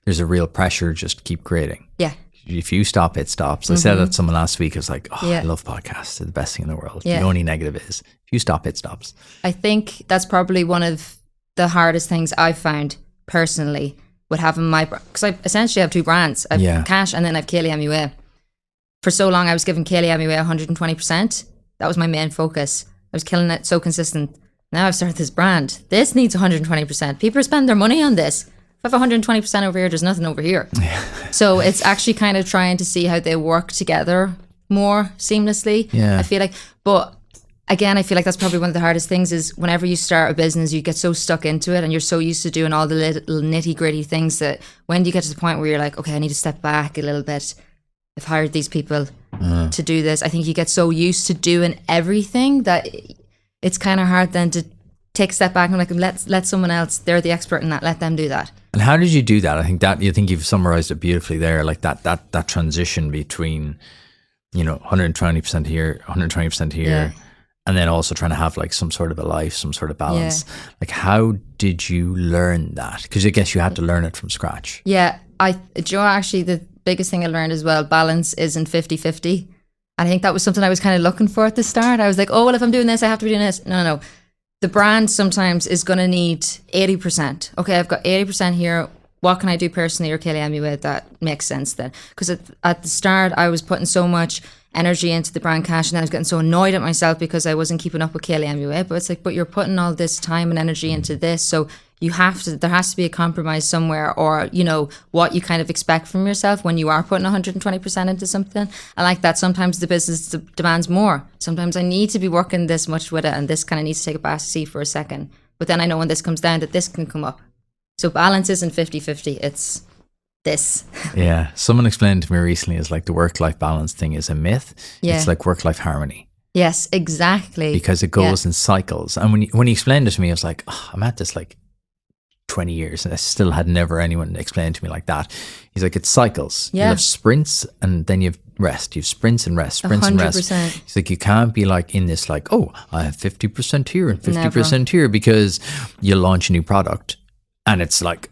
there's a real pressure just to keep creating. Yeah. If you stop, it stops. I said that to someone last week. I was like, I love podcasts. They're the best thing in the world. The only negative is if you stop, it stops. I think that's probably one of the hardest things I've found personally with having my, because I essentially have two brands. I have Kash and then I have Keilidh MUA. For so long, I was giving Keilidh MUA 120%. That was my main focus. was killing it, so consistent. Now I've started this brand. This needs 120%. People are spending their money on this. If I have 120% over here, there's nothing over here. So it's actually kind of trying to see how they work together more seamlessly. Yeah. I feel like, but again, I feel like that's probably one of the hardest things is whenever you start a business, you get so stuck into it and you're so used to doing all the little nitty gritty things that when you get to the point where you're like, okay, I need to step back a little bit. I've hired these people to do this. I think you get so used to doing everything that it's kind of hard then to take a step back and like let someone else, they're the expert in that, let them do that. And how did you do that? I think you've summarized it beautifully there, like that transition between, 120% here, 120% here, and then also trying to have like some sort of a life, some sort of balance. Like how did you learn that? Because I guess you had to learn it from scratch. Yeah, actually the biggest thing I learned as well, balance isn't 50-50. And I think that was something I was kind of looking for at the start. I was like, oh, well, if I'm doing this, I have to be doing this. No. The brand sometimes is going to need 80%. Okay, I've got 80% here. What can I do personally or Keilidh MUA that makes sense then? Because at the start, I was putting so much energy into the brand Kash and then I was getting so annoyed at myself because I wasn't keeping up with Keilidh MUA. But it's like, but you're putting all this time and energy into this. So there has to be a compromise somewhere, or, what you kind of expect from yourself when you are putting 120% into something. I like that. Sometimes the business demands more. Sometimes I need to be working this much with it and this kind of needs to take a back seat for a second. But then I know when this comes down that this can come up. So balance isn't 50-50. It's this. Yeah. Someone explained to me recently is like the work-life balance thing is a myth. Yeah. It's like work-life harmony. Yes, exactly. Because it goes in cycles. And when he explained it to me, I was like, I'm at this like 20 years and I still had never anyone explained to me like that. He's like, it's cycles. You have sprints and then you have rest. You have sprints and rest, sprints 100%. And rest. He's like, you can't be like in this like, oh, I have 50% here and 50% here, because you launch a new product and it's like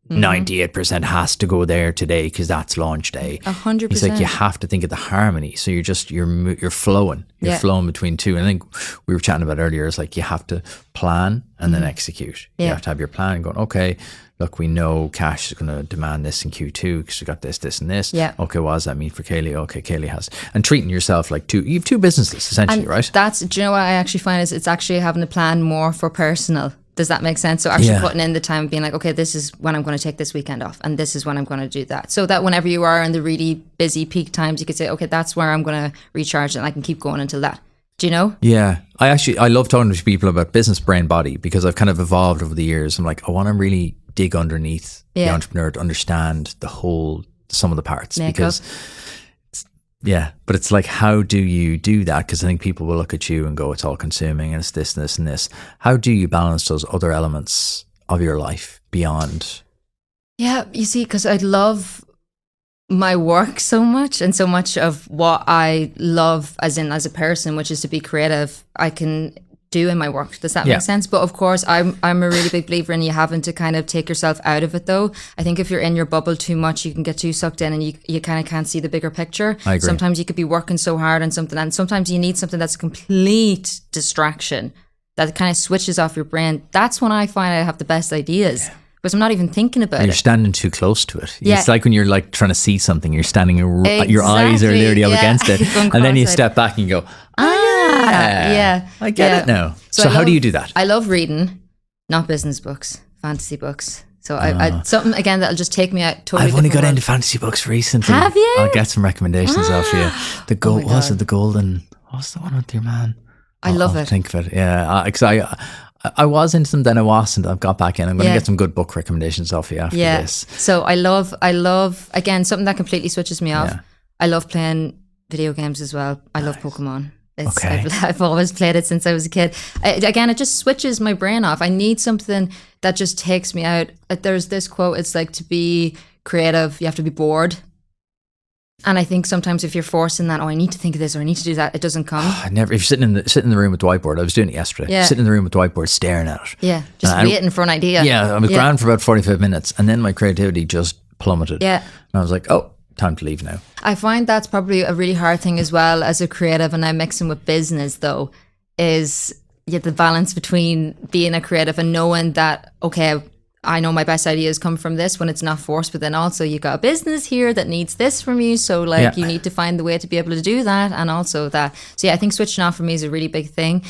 98% has to go there today because that's launch day. 100%. He's like, you have to think of the harmony. So you're flowing. You're flowing between two. And I think we were chatting about earlier, it's like you have to plan and then execute. You have to have your plan going, okay, look, we know Kash is going to demand this in Q2 because we got this, this and this. Yeah. Okay, what does that mean for Keilidh? Okay, Keilidh has. And treating yourself like you have two businesses essentially, and right? Do you know what I actually find is it's actually having to plan more for personal. Does that make sense? So actually putting in the time, being like, okay, this is when I'm going to take this weekend off and this is when I'm going to do that. So that whenever you are in the really busy peak times, you could say, okay, that's where I'm going to recharge and I can keep going until that. Do you know? Yeah. I love talking to people about business, brain, body, because I've kind of evolved over the years. I'm like, I want to really dig underneath the entrepreneur to understand some of the parts. But it's like, how do you do that? Because I think people will look at you and go, it's all consuming and it's this and this and this. How do you balance those other elements of your life beyond? Yeah, you see, because I love my work so much and so much of what I love as a person, which is to be creative, I can do in my work. Does that make sense? But of course, I'm a really big believer in you having to kind of take yourself out of it though. I think if you're in your bubble too much, you can get too sucked in and you kind of can't see the bigger picture. I agree. Sometimes you could be working so hard on something and sometimes you need something that's a complete distraction that kind of switches off your brain. That's when I find I have the best ideas. Because I'm not even thinking about it. You're standing too close to it. Yeah. It's like when you're like trying to see something, you're standing, your eyes are literally up against it. And then you step back and you go, I get it now. So how do you do that? I love reading, not business books, fantasy books. So I something again that'll just take me out totally. I've only got into fantasy books recently. Have you? I'll get some recommendations off you. The golden, what's the one with your man? I love it. Think of it. Yeah. Because I was into them, then I wasn't. I've got back in. I'm going to get some good book recommendations off you after this. So I love, again, something that completely switches me off. Yeah. I love playing video games as well. I love Pokemon. I've always played it since I was a kid. It just switches my brain off. I need something that just takes me out. There's this quote, it's like, to be creative, you have to be bored. And I think sometimes if you're forcing that, I need to think of this or I need to do that, it doesn't come. If you're sitting in the room with the whiteboard, I was doing it yesterday. Yeah. Sitting in the room with the whiteboard, staring at it. Yeah, just waiting for an idea. Yeah, I was grand for about 45 minutes, and then my creativity just plummeted. Yeah, and I was like, oh, time to leave now. I find that's probably a really hard thing as well as a creative, and I'm mixing with business though, is the balance between being a creative and knowing that, okay, I know my best ideas come from this when it's not forced, but then also you got a business here that needs this from you. So you need to find the way to be able to do that and also that. So I think switching off for me is a really big thing.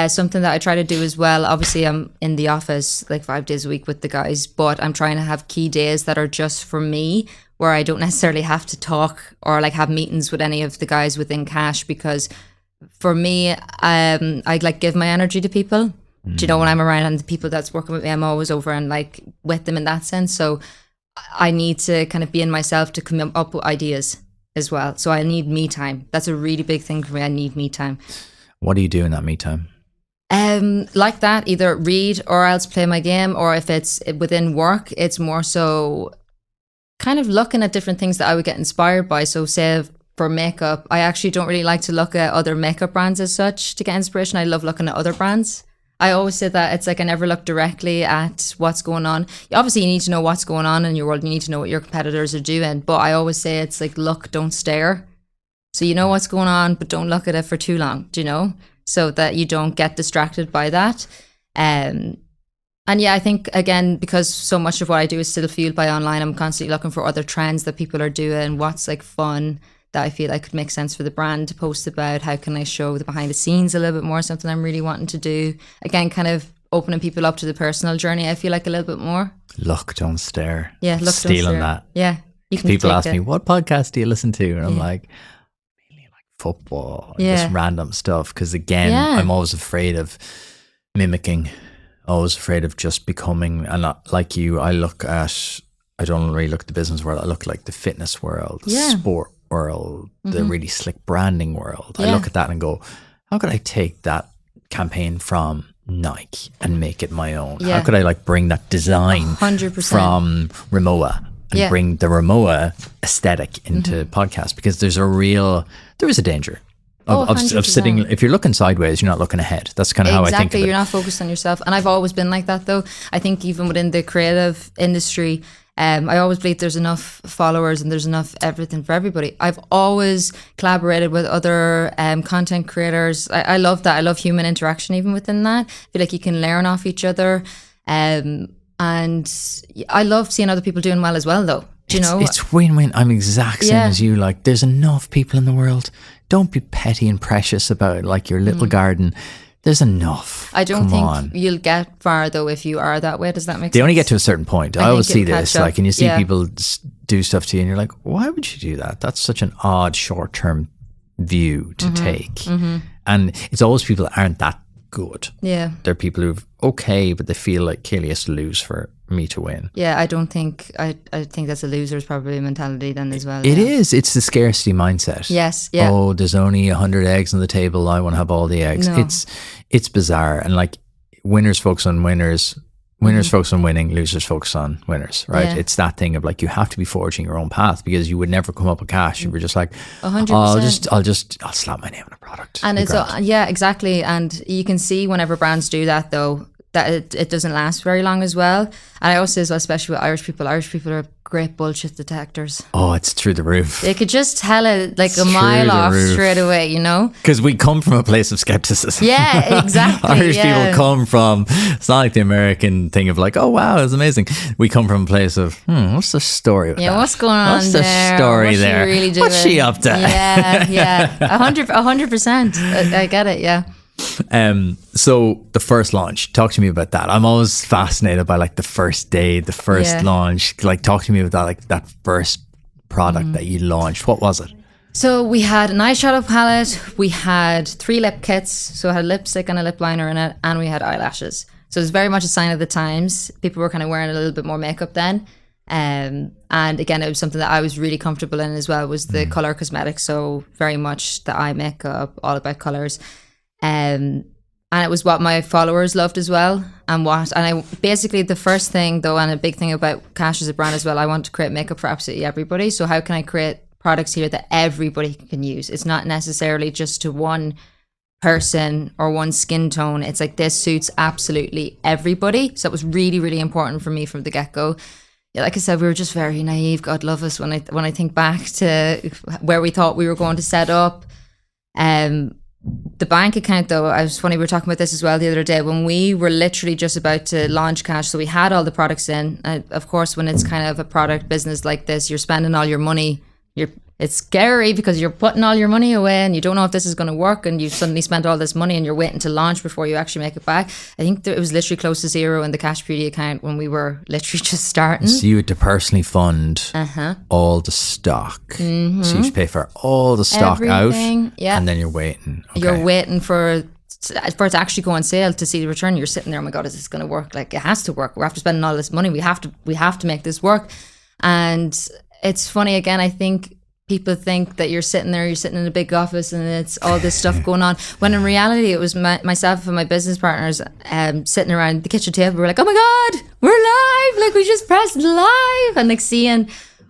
Something that I try to do as well, obviously I'm in the office like 5 days a week with the guys, but I'm trying to have key days that are just for me, where I don't necessarily have to talk or like have meetings with any of the guys within Kash, because for me, I like give my energy to people. Do you know, when I'm around and the people that's working with me, I'm always over and like with them in that sense. So I need to kind of be in myself to come up with ideas as well. So I need me time. That's a really big thing for me. I need me time. What do you do in that me time? Like that, either read or else play my game, or if it's within work, it's more so kind of looking at different things that I would get inspired by. So say for makeup, I actually don't really like to look at other makeup brands as such to get inspiration. I love looking at other brands. I always say that it's like I never look directly at what's going on. Obviously, you need to know what's going on in your world. You need to know what your competitors are doing. But I always say it's like, look, don't stare. So you know what's going on, but don't look at it for too long, do you know? So that you don't get distracted by that. And yeah, I think, again, because so much of what I do is still fueled by online, I'm constantly looking for other trends that people are doing, what's like fun, that I feel like could make sense for the brand to post about. How can I show the behind the scenes a little bit more? Something I'm really wanting to do. Again, kind of opening people up to the personal journey, I feel like, a little bit more. Look, don't stare. Yeah, look, stealing don't stare. That. Yeah. People ask me, what podcast do you listen to? And I'm like, really like football, and just random stuff. Because again, I'm always afraid of mimicking, always afraid of just becoming, and not like you, I don't really look at the business world. I look like the fitness world, sport world, the really slick branding world. I look at that and go, how could I take that campaign from Nike and make it my own? How could I like bring that design 100% from Rimowa and bring the Rimowa aesthetic into podcast? Because there is a danger of sitting. If you're looking sideways, you're not looking ahead. That's kind of how I think of it. You're not focused on yourself. And I've always been like that, though. I think even within the creative industry, I always believe there's enough followers and there's enough everything for everybody. I've always collaborated with other content creators. I love that. I love human interaction even within that. I feel like you can learn off each other. And I love seeing other people doing well as well, though. Do you know? It's win-win. I'm exact same as you. Like, there's enough people in the world. Don't be petty and precious about like your little garden. There's enough. I don't think you'll get far, though, if you are that way. Does that make sense? They only get to a certain point. I always see this, like, and you see people do stuff to you and you're like, why would you do that? That's such an odd short-term view to take. And it's always people that aren't that good. Yeah. They're people who've but they feel like Keilidh has to lose for me to win. Yeah, I don't think, I think that's a loser's probably mentality then as well. It is. It's the scarcity mindset. Yes. Yeah. Oh, there's only 100 eggs on the table. I want to have all the eggs. No. It's bizarre. And like, winners focus on winners. Winners focus on winning, losers focus on winners, right? Yeah. It's that thing of like, you have to be forging your own path, because you would never come up with Kash. You were just like, 100%. I'll slap my name on a product. And it's, exactly. And you can see whenever brands do that, though, that it doesn't last very long as well. And I also say as well, especially with Irish people are great bullshit detectors. Oh, it's through the roof. They could just tell it like a mile off straight away, you know? Because we come from a place of skepticism. Yeah, exactly. Irish people come from, it's not like the American thing of like, oh wow, it's amazing. We come from a place of, what's the story with that? What's going on What's there? the story What's there? She really doing? What's she up to? Yeah. 100%. I get it, yeah. So the first launch, talk to me about that. I'm always fascinated by like the first day, the first launch. Like, talk to me about that, like that first product that you launched. What was it? So we had an eyeshadow palette, we had 3 lip kits, so it had lipstick and a lip liner in it, and we had eyelashes. So it was very much a sign of the times. People were kind of wearing a little bit more makeup then. And again, it was something that I was really comfortable in as well, was the color cosmetics. So very much the eye makeup, all about colors. And it was what my followers loved as well. Basically the first thing though, and a big thing about Kash as a brand as well, I want to create makeup for absolutely everybody. So how can I create products here that everybody can use? It's not necessarily just to one person or one skin tone. It's like, this suits absolutely everybody. So it was really, really important for me from the get-go. Yeah, like I said, we were just very naive. God love us. When I think back to where we thought we were going to set up, the bank account, though, I was funny, we were talking about this as well the other day, when we were literally just about to launch Kash. So we had all the products in. Of course, when it's kind of a product business like this, you're spending all your money. it's scary because you're putting all your money away and you don't know if this is going to work, and you've suddenly spent all this money and you're waiting to launch before you actually make it back. I think that it was literally close to zero in the Kash Beauty account when we were literally just starting. So you had to personally fund all the stock. So you had to pay for all the stock Everything, out, yeah. and then you're waiting. Okay. You're waiting for it to actually go on sale to see the return. You're sitting there, oh my God, is this going to work? Like, it has to work. We're after spending all this money. We have to make this work. And it's funny, again, I think people think that you're sitting in a big office and it's all this stuff going on, when in reality it was myself and my business partners sitting around the kitchen table. We're like, oh my God, we're live, like we just pressed live, and like seeing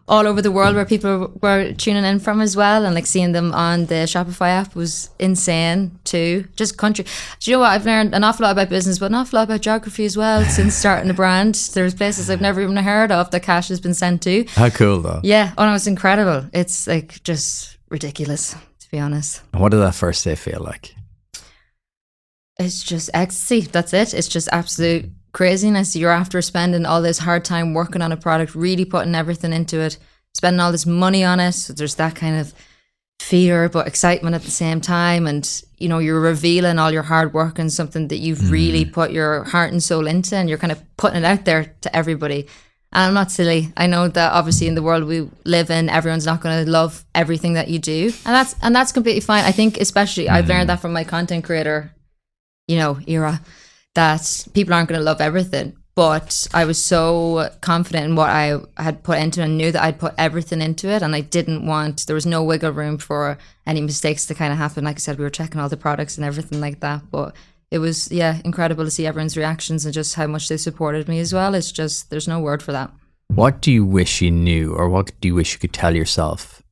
all over the world where people were tuning in from as well, and like seeing them on the Shopify app was insane too. Just country. Do you know what? I've learned an awful lot about business, but an awful lot about geography as well since starting the brand. There's places I've never even heard of that Kash has been sent to. How cool though. Yeah. Oh no, it's incredible. It's like just ridiculous, to be honest. What did that first day feel like? It's just ecstasy. That's it. It's just absolute craziness. You're after spending all this hard time working on a product, really putting everything into it, spending all this money on it. So there's that kind of fear but excitement at the same time, and you know, you're revealing all your hard work and something that you've really put your heart and soul into, and you're kind of putting it out there to everybody. And I'm not silly. I know that obviously in the world we live in, everyone's not going to love everything that you do, and that's completely fine. I think especially I've learned that from my content creator, you know, era, that people aren't going to love everything. But I was so confident in what I had put into it and knew that I'd put everything into it, and there was no wiggle room for any mistakes to kind of happen. Like I said, we were checking all the products and everything like that, but it was, yeah, incredible to see everyone's reactions and just how much they supported me as well. It's just, there's no word for that. What do you wish you knew, or what do you wish you could tell yourself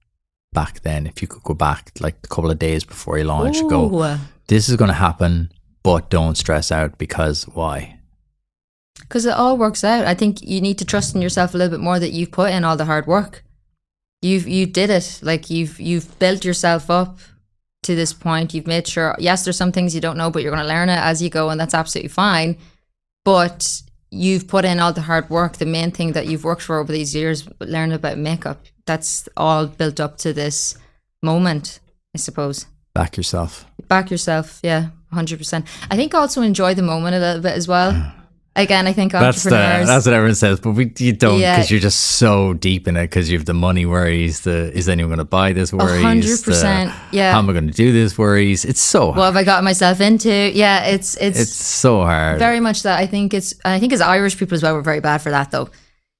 back then, if you could go back like a couple of days before you launch? Go, this is going to happen, but don't stress out, because why? Because it all works out. I think you need to trust in yourself a little bit more, that you've put in all the hard work. You did it. Like you've built yourself up to this point. You've made sure, yes, there's some things you don't know, but you're going to learn it as you go, and that's absolutely fine. But you've put in all the hard work. The main thing that you've worked for over these years, learning about makeup, that's all built up to this moment, I suppose. Back yourself. Yeah, 100%. I think also enjoy the moment a little bit as well. Again, I think entrepreneurs... That's what everyone says, but you don't, because you're just so deep in it, because you have the money worries, is anyone going to buy this worries, 100%, yeah. How am I going to do this worries? It's so hard. What have I got myself into? Yeah, it's so hard. Very much that. I think as Irish people as well, we're very bad for that though.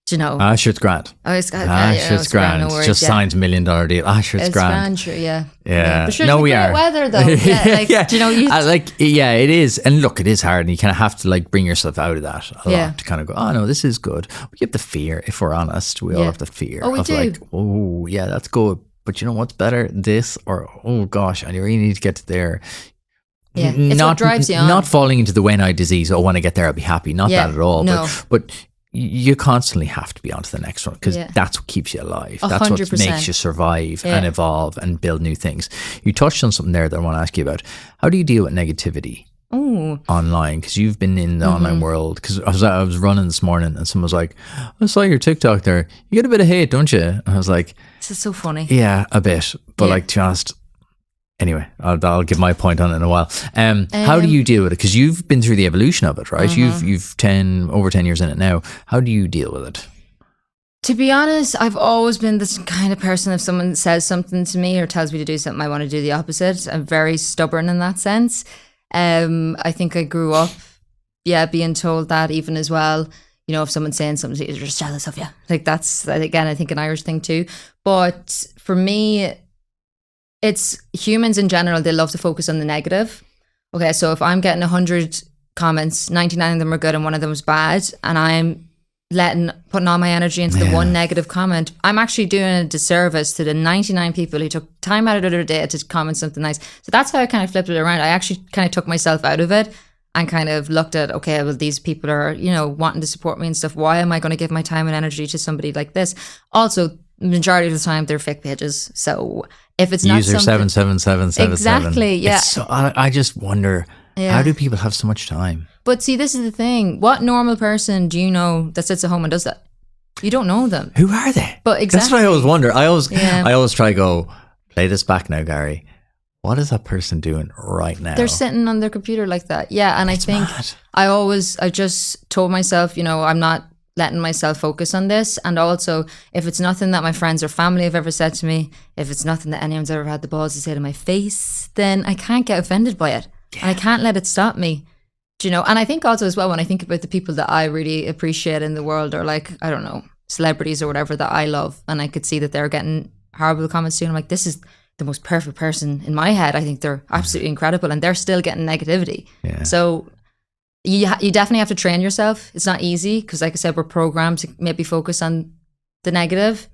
Do you know? Sure, it's grand. Oh, it's grand. It's grand. No worries, just signs $1 million deal. Sure, it's grand. Sure, yeah. Yeah. Sure, no, we are. Weather though. Yeah, like, yeah. Do you know? Yeah, it is. And look, it is hard, and you kind of have to like bring yourself out of that a lot to kind of go, oh no, this is good. We have the fear. If we're honest, we all have the fear. Oh, we do. Like, oh yeah, that's good. But you know what's better? This, or oh gosh, and you really need to get to there. Yeah, it's what drives you on. Not falling into the when-I disease. Oh, when I get there, I'll be happy. Not that at all. No. But you constantly have to be on to the next one, because that's what keeps you alive. That's 100%. what makes you survive and evolve and build new things. You touched on something there that I want to ask you about. How do you deal with negativity online? Because you've been in the online world. Because I was running this morning and someone was like, I saw your TikTok there. You get a bit of hate, don't you? And I was like, this is so funny. Yeah, a bit. But like, to be honest, anyway, I'll give my point on it in a while. How do you deal with it? Because you've been through the evolution of it, right? You've over 10 years in it now. How do you deal with it? To be honest, I've always been this kind of person, if someone says something to me or tells me to do something, I want to do the opposite. I'm very stubborn in that sense. I think I grew up, being told that even as well. You know, if someone's saying something to you, they're just jealous of you. Like that's, again, I think an Irish thing too. But for me, it's humans in general, they love to focus on the negative. Okay, so if I'm getting 100 comments, 99 of them are good and one of them is bad, and I'm putting all my energy into the one negative comment, I'm actually doing a disservice to the 99 people who took time out of their day to comment something nice. So that's how I kind of flipped it around. I actually kind of took myself out of it and kind of looked at, okay, well, these people are, you know, wanting to support me and stuff. Why am I going to give my time and energy to somebody like this? Also, majority of the time, they're fake pages. So if it's not user 77777, exactly, yeah. So I just wonder, how do people have so much time? But see, this is the thing. What normal person do you know that sits at home and does that? You don't know them. Who are they? But exactly. That's what I always wonder. I always try to go, play this back now, Gary. What is that person doing right now? They're sitting on their computer like that. Yeah. And I think mad. I just told myself, I'm not letting myself focus on this. And also, if it's nothing that my friends or family have ever said to me, if it's nothing that anyone's ever had the balls to say to my face, then I can't get offended by it. Yeah. And I can't let it stop me. And I think also as well, when I think about the people that I really appreciate in the world, or like, I don't know, celebrities or whatever that I love, and I could see that they're getting horrible comments too, and I'm like, this is the most perfect person in my head. I think they're absolutely incredible, and they're still getting negativity. Yeah. So you definitely have to train yourself. It's not easy because, like I said, we're programmed to maybe focus on the negative,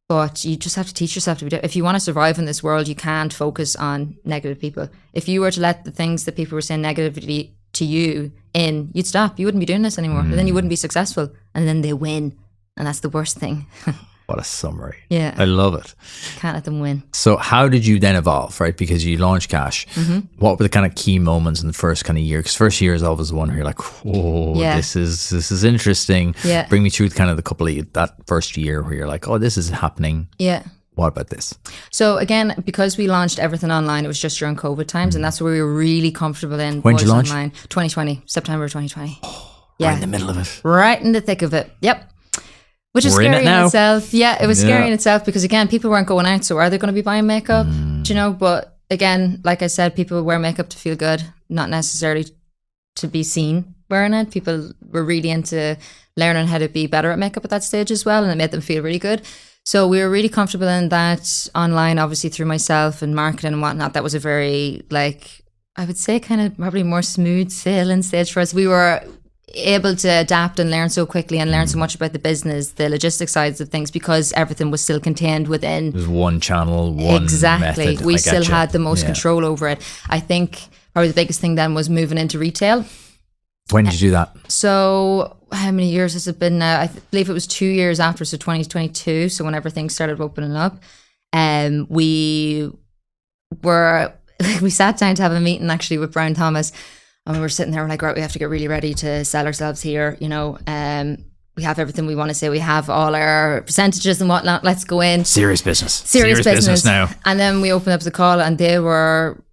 but you just have to teach yourself to be. If you want to survive in this world, you can't focus on negative people. If you were to let the things that people were saying negatively to you in, you'd stop. You wouldn't be doing this anymore, and then you wouldn't be successful. And then they win, and that's the worst thing. What a summary. Yeah. I love it. Can't let them win. So how did you then evolve, right? Because you launched Kash. What were the kind of key moments in the first kind of year? Because first year is always the one where you're like, oh, this is interesting. Yeah. Bring me through kind of the couple of that first year where you're like, oh, this is happening. Yeah. What about this? So again, because we launched everything online, it was just during COVID times, and that's where we were really comfortable in. When did you launch? Online. 2020, September 2020. Oh, right in the middle of it. Right in the thick of it. Yep. Which is We're scary in itself. Yeah, it was scary in Yeah. itself because, again, people weren't going out. So are they going to be buying makeup? Do you know? But again, like I said, people wear makeup to feel good, not necessarily to be seen wearing it. People were really into learning how to be better at makeup at that stage as well. And it made them feel really good. So we were really comfortable in that online, obviously through myself and marketing and whatnot. That was a very, like, I would say kind of probably more smooth sailing stage for us. We were able to adapt and learn so quickly and learn so much about the business, the logistic sides of things, because everything was still contained within. There's one channel, one method. We still had the most control over it. I think probably the biggest thing then was moving into retail. When did you do that? So how many years has it been now? I believe it was 2 years after, so 2022. So whenever things started opening up, we sat down to have a meeting actually with Brian Thomas, and we were sitting there, we're like, right, we have to get really ready to sell ourselves here. We have everything we want to say. We have all our percentages and whatnot. Let's go in. Serious business. Serious business now. And then we opened up the call, and they were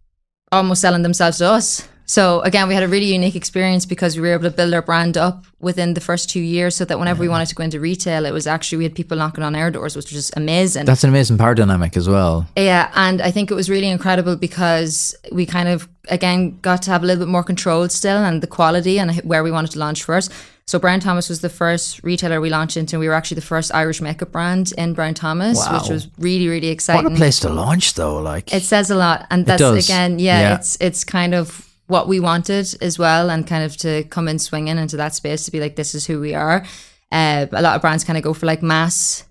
almost selling themselves to us. So again, we had a really unique experience because we were able to build our brand up within the first 2 years, so that whenever we wanted to go into retail, it was actually, we had people knocking on our doors, which was just amazing. That's an amazing power dynamic as well. Yeah, and I think it was really incredible because we kind of, again, got to have a little bit more control still and the quality and where we wanted to launch first. So Brian Thomas was the first retailer we launched into. We were actually the first Irish makeup brand in Brian Thomas, which was really, really exciting. What a place to launch though. Like, it says a lot. And that's, again, it's kind of what we wanted as well, and kind of to come in swinging into that space to be like, this is who we are. A lot of brands kind of go for like mass,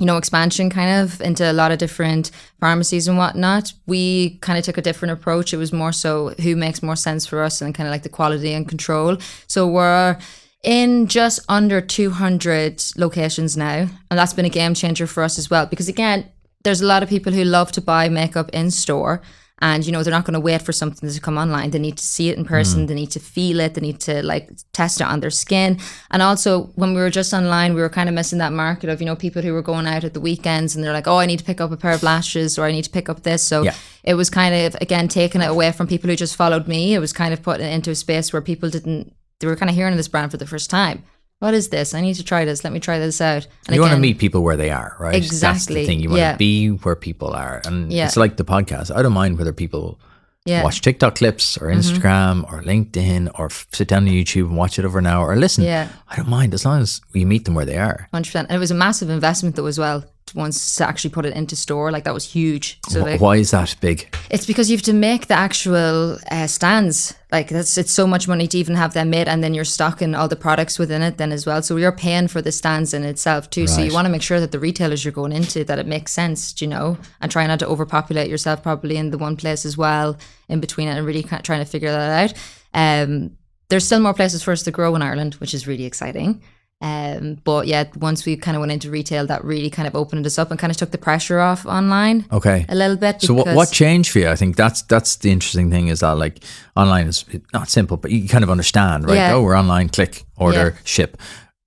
expansion kind of into a lot of different pharmacies and whatnot. We kind of took a different approach. It was more so who makes more sense for us and kind of like the quality and control. So we're in just under 200 locations now, and that's been a game changer for us as well, because again, there's a lot of people who love to buy makeup in store. And, they're not going to wait for something to come online. They need to see it in person. They need to feel it. They need to like test it on their skin. And also when we were just online, we were kind of missing that market of, people who were going out at the weekends and they're like, oh, I need to pick up a pair of lashes, or I need to pick up this. So it was kind of, again, taking it away from people who just followed me. It was kind of putting it into a space where people they were kind of hearing this brand for the first time. What is this? I need to try this. Let me try this out. And you want to meet people where they are, right? Exactly. That's the thing. You want to be where people are. And it's like the podcast. I don't mind whether people watch TikTok clips or Instagram or LinkedIn or sit down on YouTube and watch it over an hour or listen. I don't mind, as long as we meet them where they are. 100%. And it was a massive investment though as well, once to actually put it into store. Like, that was huge. So why is that big? It's because you have to make the actual stands. Like, it's so much money to even have them made, and then you're stocking all the products within it then as well. So you're paying for the stands in itself too. Right. So you want to make sure that the retailers you're going into, that it makes sense, and try not to overpopulate yourself probably in the one place as well in between it, and really trying to figure that out. There's still more places for us to grow in Ireland, which is really exciting. But yeah, once we kind of went into retail, that really kind of opened us up and kind of took the pressure off online. Okay, a little bit. So what changed for you? I think that's the interesting thing, is that like online is not simple, but you kind of understand, right? Yeah. Oh, we're online, click, order, ship.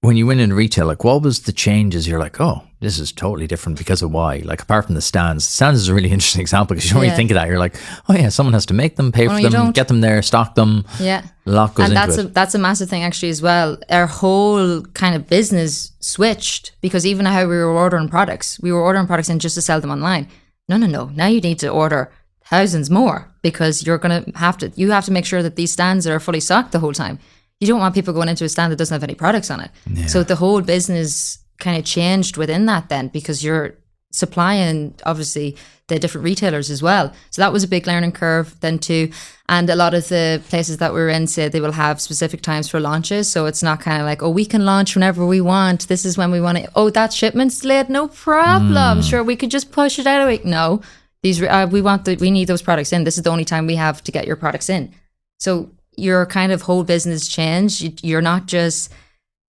when you went into retail, like what was the changes? You're like, oh, this is totally different because of why? Like apart from the stands. Stands is a really interesting example because you don't really think of that. You're like, oh yeah, someone has to make them, pay for them, get them there, stock them. Yeah. A lot goes into it. That's a massive thing actually as well. Our whole kind of business switched because even how we were ordering products in just to sell them online. No. Now you need to order thousands more because you have to make sure that these stands are fully stocked the whole time. You don't want people going into a stand that doesn't have any products on it. Yeah. So the whole business kind of changed within that then because you're supplying obviously the different retailers as well. So that was a big learning curve then too. And a lot of the places that we're in say they will have specific times for launches. So it's not kind of like, oh, we can launch whenever we want. This is when we want it. Oh, that shipment's delayed. No problem. Sure, we could just push it out a week. No, these we need those products in. This is the only time we have to get your products in. So your kind of whole business changed. You're not just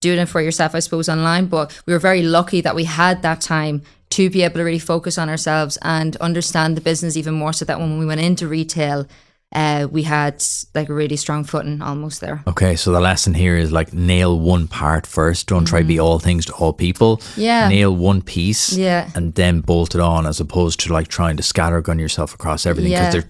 doing it for yourself, I suppose, online, but we were very lucky that we had that time to be able to really focus on ourselves and understand the business even more so that when we went into retail, we had like a really strong footing almost there. Okay, so the lesson here is like nail one part first. Don't try to be all things to all people. Yeah. Nail one piece. Yeah. And then bolt it on as opposed to like trying to scattergun yourself across everything. Because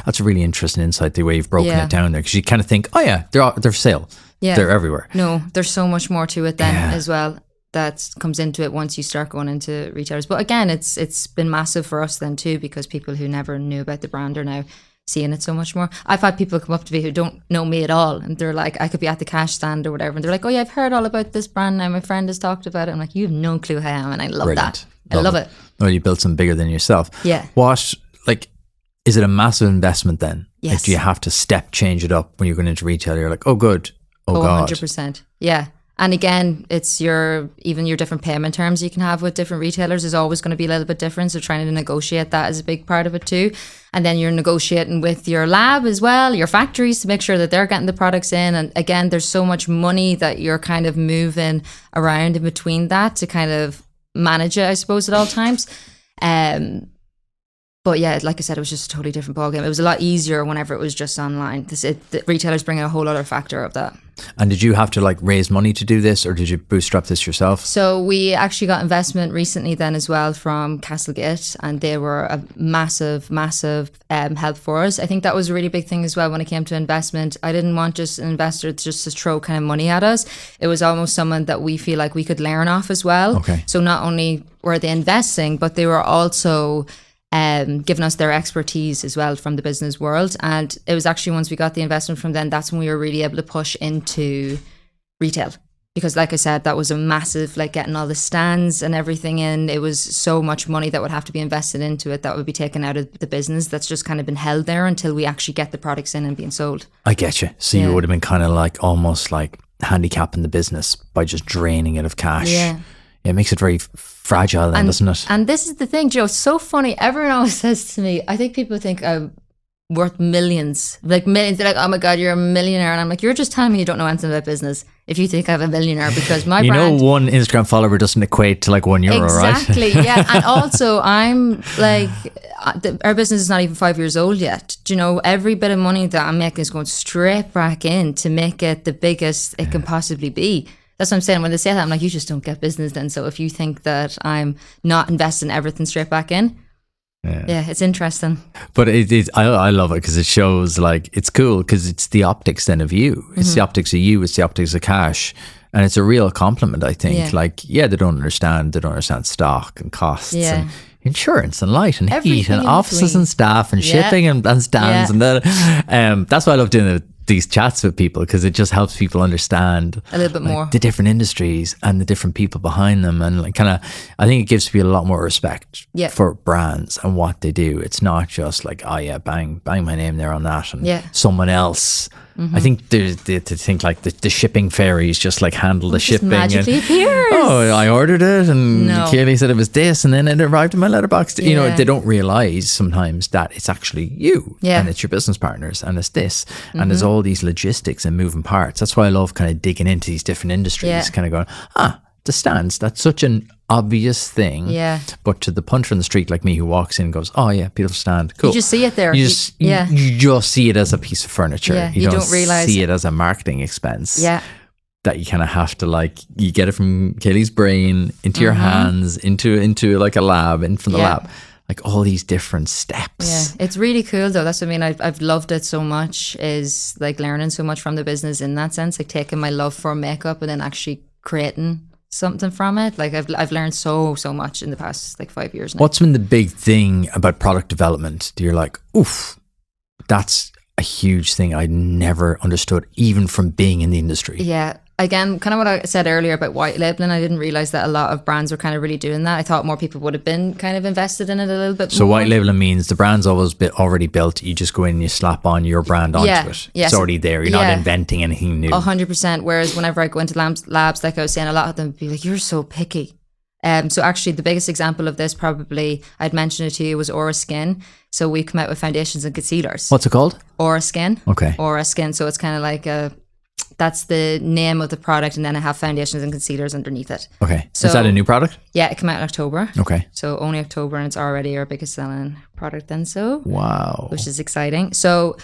that's a really interesting insight, the way you've broken it down there. Because you kind of think, oh yeah, they're for sale. Yeah. They're everywhere. No, there's so much more to it then as well that comes into it once you start going into retailers. But again, it's been massive for us then too because people who never knew about the brand are now seeing it so much more. I've had people come up to me who don't know me at all and they're like, I could be at the cash stand or whatever and they're like, oh yeah, I've heard all about this brand now, my friend has talked about it. I'm like, you have no clue who I am and I love that. I love it. Well, you built something bigger than yourself. Yeah. What, like, is it a massive investment then? Yes. Like, do you have to step change it up when you're going into retail? You're like, oh good, oh god. 100%. Yeah. And again, it's your different payment terms you can have with different retailers is always going to be a little bit different. So trying to negotiate that is a big part of it too. And then you're negotiating with your lab as well, your factories to make sure that they're getting the products in. And again, there's so much money that you're kind of moving around in between that to kind of manage it, I suppose, at all times. But yeah, like I said, it was just a totally different ballgame. It was a lot easier whenever it was just online. The retailers bring in a whole other factor of that. And did you have to like raise money to do this or did you bootstrap this yourself? So we actually got investment recently then as well from Castlegate and they were a massive help for us. I think that was a really big thing as well when it came to investment. I didn't want just an investor just to throw kind of money at us. It was almost someone that we feel like we could learn off as well. Okay. So not only were they investing, but they were also giving us their expertise as well from the business world. And it was actually once we got the investment from them, that's when we were really able to push into retail. Because like I said, that was a massive, like getting all the stands and everything in. It was so much money that would have to be invested into it that would be taken out of the business that's just kind of been held there until we actually get the products in and being sold. I get you. So you would have been kind of like almost like handicapping the business by just draining it of cash. Yeah. It makes it very fragile then, doesn't it? And this is the thing, Joe, it's so funny. Everyone always says to me, I think people think I'm worth millions. Like millions. They're like, oh my God, you're a millionaire. And I'm like, you're just telling me you don't know anything about business if you think I'm a millionaire because my brand... know one Instagram follower doesn't equate to like €1, right? Exactly, yeah. And also I'm like, our business is not even 5 years old yet. Do you know, every bit of money that I'm making is going straight back in to make it the biggest it can possibly be. That's what I'm saying. When they say that, I'm like, you just don't get business then. So if you think that I'm not investing everything straight back in, yeah, it's interesting. But I love it because it shows like, it's cool because it's the optics then of you. It's the optics of you. It's the optics of Cash. And it's a real compliment, I think. Yeah. Like, they don't understand stock and costs and insurance and light and Everything heat and in offices between. and staff and shipping and stands and that. That's why I love doing these chats with people because it just helps people understand a little bit more the different industries and the different people behind them, and like kind of I think it gives people a lot more respect for brands and what they do. It's not just like, oh yeah, bang my name there on that and someone else. I think they think like the shipping ferries just like handle the shipping magically and appears. Oh, I ordered it and Keilidh said it was this and then it arrived in my letterbox. You know, they don't realize sometimes that it's actually you and it's your business partners and it's this and there's all these logistics and moving parts. That's why I love kind of digging into these different industries, kind of going, the stands, that's such an obvious thing. Yeah. But to the punter in the street like me who walks in and goes, oh yeah, beautiful stand, cool. You just see it there. You just see it as a piece of furniture. Yeah, you don't realize see it as a marketing expense. Yeah. that you kind of have to like, you get it from Keilidh's brain into your hands, into like a lab, in from the lab, like all these different steps. Yeah, it's really cool though. That's what I mean. I've loved it so much, is like learning so much from the business in that sense, like taking my love for makeup and then actually creating something from it. Like I've learned so much in the past like 5 years now. What's been the big thing about product development? You're like, oof, that's a huge thing I never understood, even from being in the industry. Yeah. Again, kind of what I said earlier about white labeling, I didn't realize that a lot of brands were kind of really doing that. I thought more people would have been kind of invested in it a little bit So more. white labeling means the brand's already built. You just go in and you slap on your brand onto it. Yes. It's already there. You're not inventing anything new. 100%. Whereas whenever I go into labs, like I was saying, a lot of them would be like, you're so picky. So actually the biggest example of this, probably I'd mentioned it to you, was Aura Skin. So we come out with foundations and concealers. What's it called? Aura Skin. Okay. Aura Skin. So it's kind of like that's the name of the product, and then I have foundations and concealers underneath it. Okay. So, is that a new product? Yeah, it came out in October. Okay. So only October, and it's already our biggest selling product then. So wow, which is exciting. So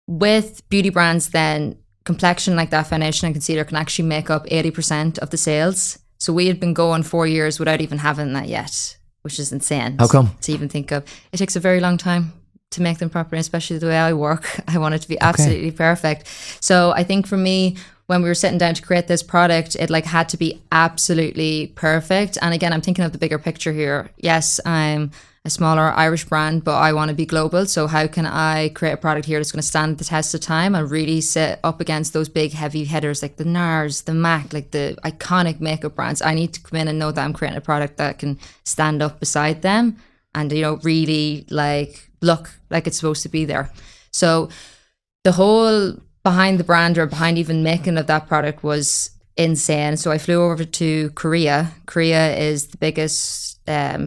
with beauty brands, then complexion like that, foundation and concealer, can actually make up 80% of the sales. So we had been going 4 years without even having that yet, which is insane. How come? To even think of. It takes a very long time to make them properly, especially the way I work. I want it to be absolutely perfect. So I think for me, when we were sitting down to create this product, it like had to be absolutely perfect. And again, I'm thinking of the bigger picture here. Yes, I'm a smaller Irish brand, but I want to be global. So how can I create a product here that's going to stand the test of time and really sit up against those big heavy hitters like the NARS, the MAC, like the iconic makeup brands? I need to come in and know that I'm creating a product that can stand up beside them and, you know, really like look like it's supposed to be there. So the whole behind the brand, or behind even making of that product, was insane. So I flew over to Korea. Korea is the biggest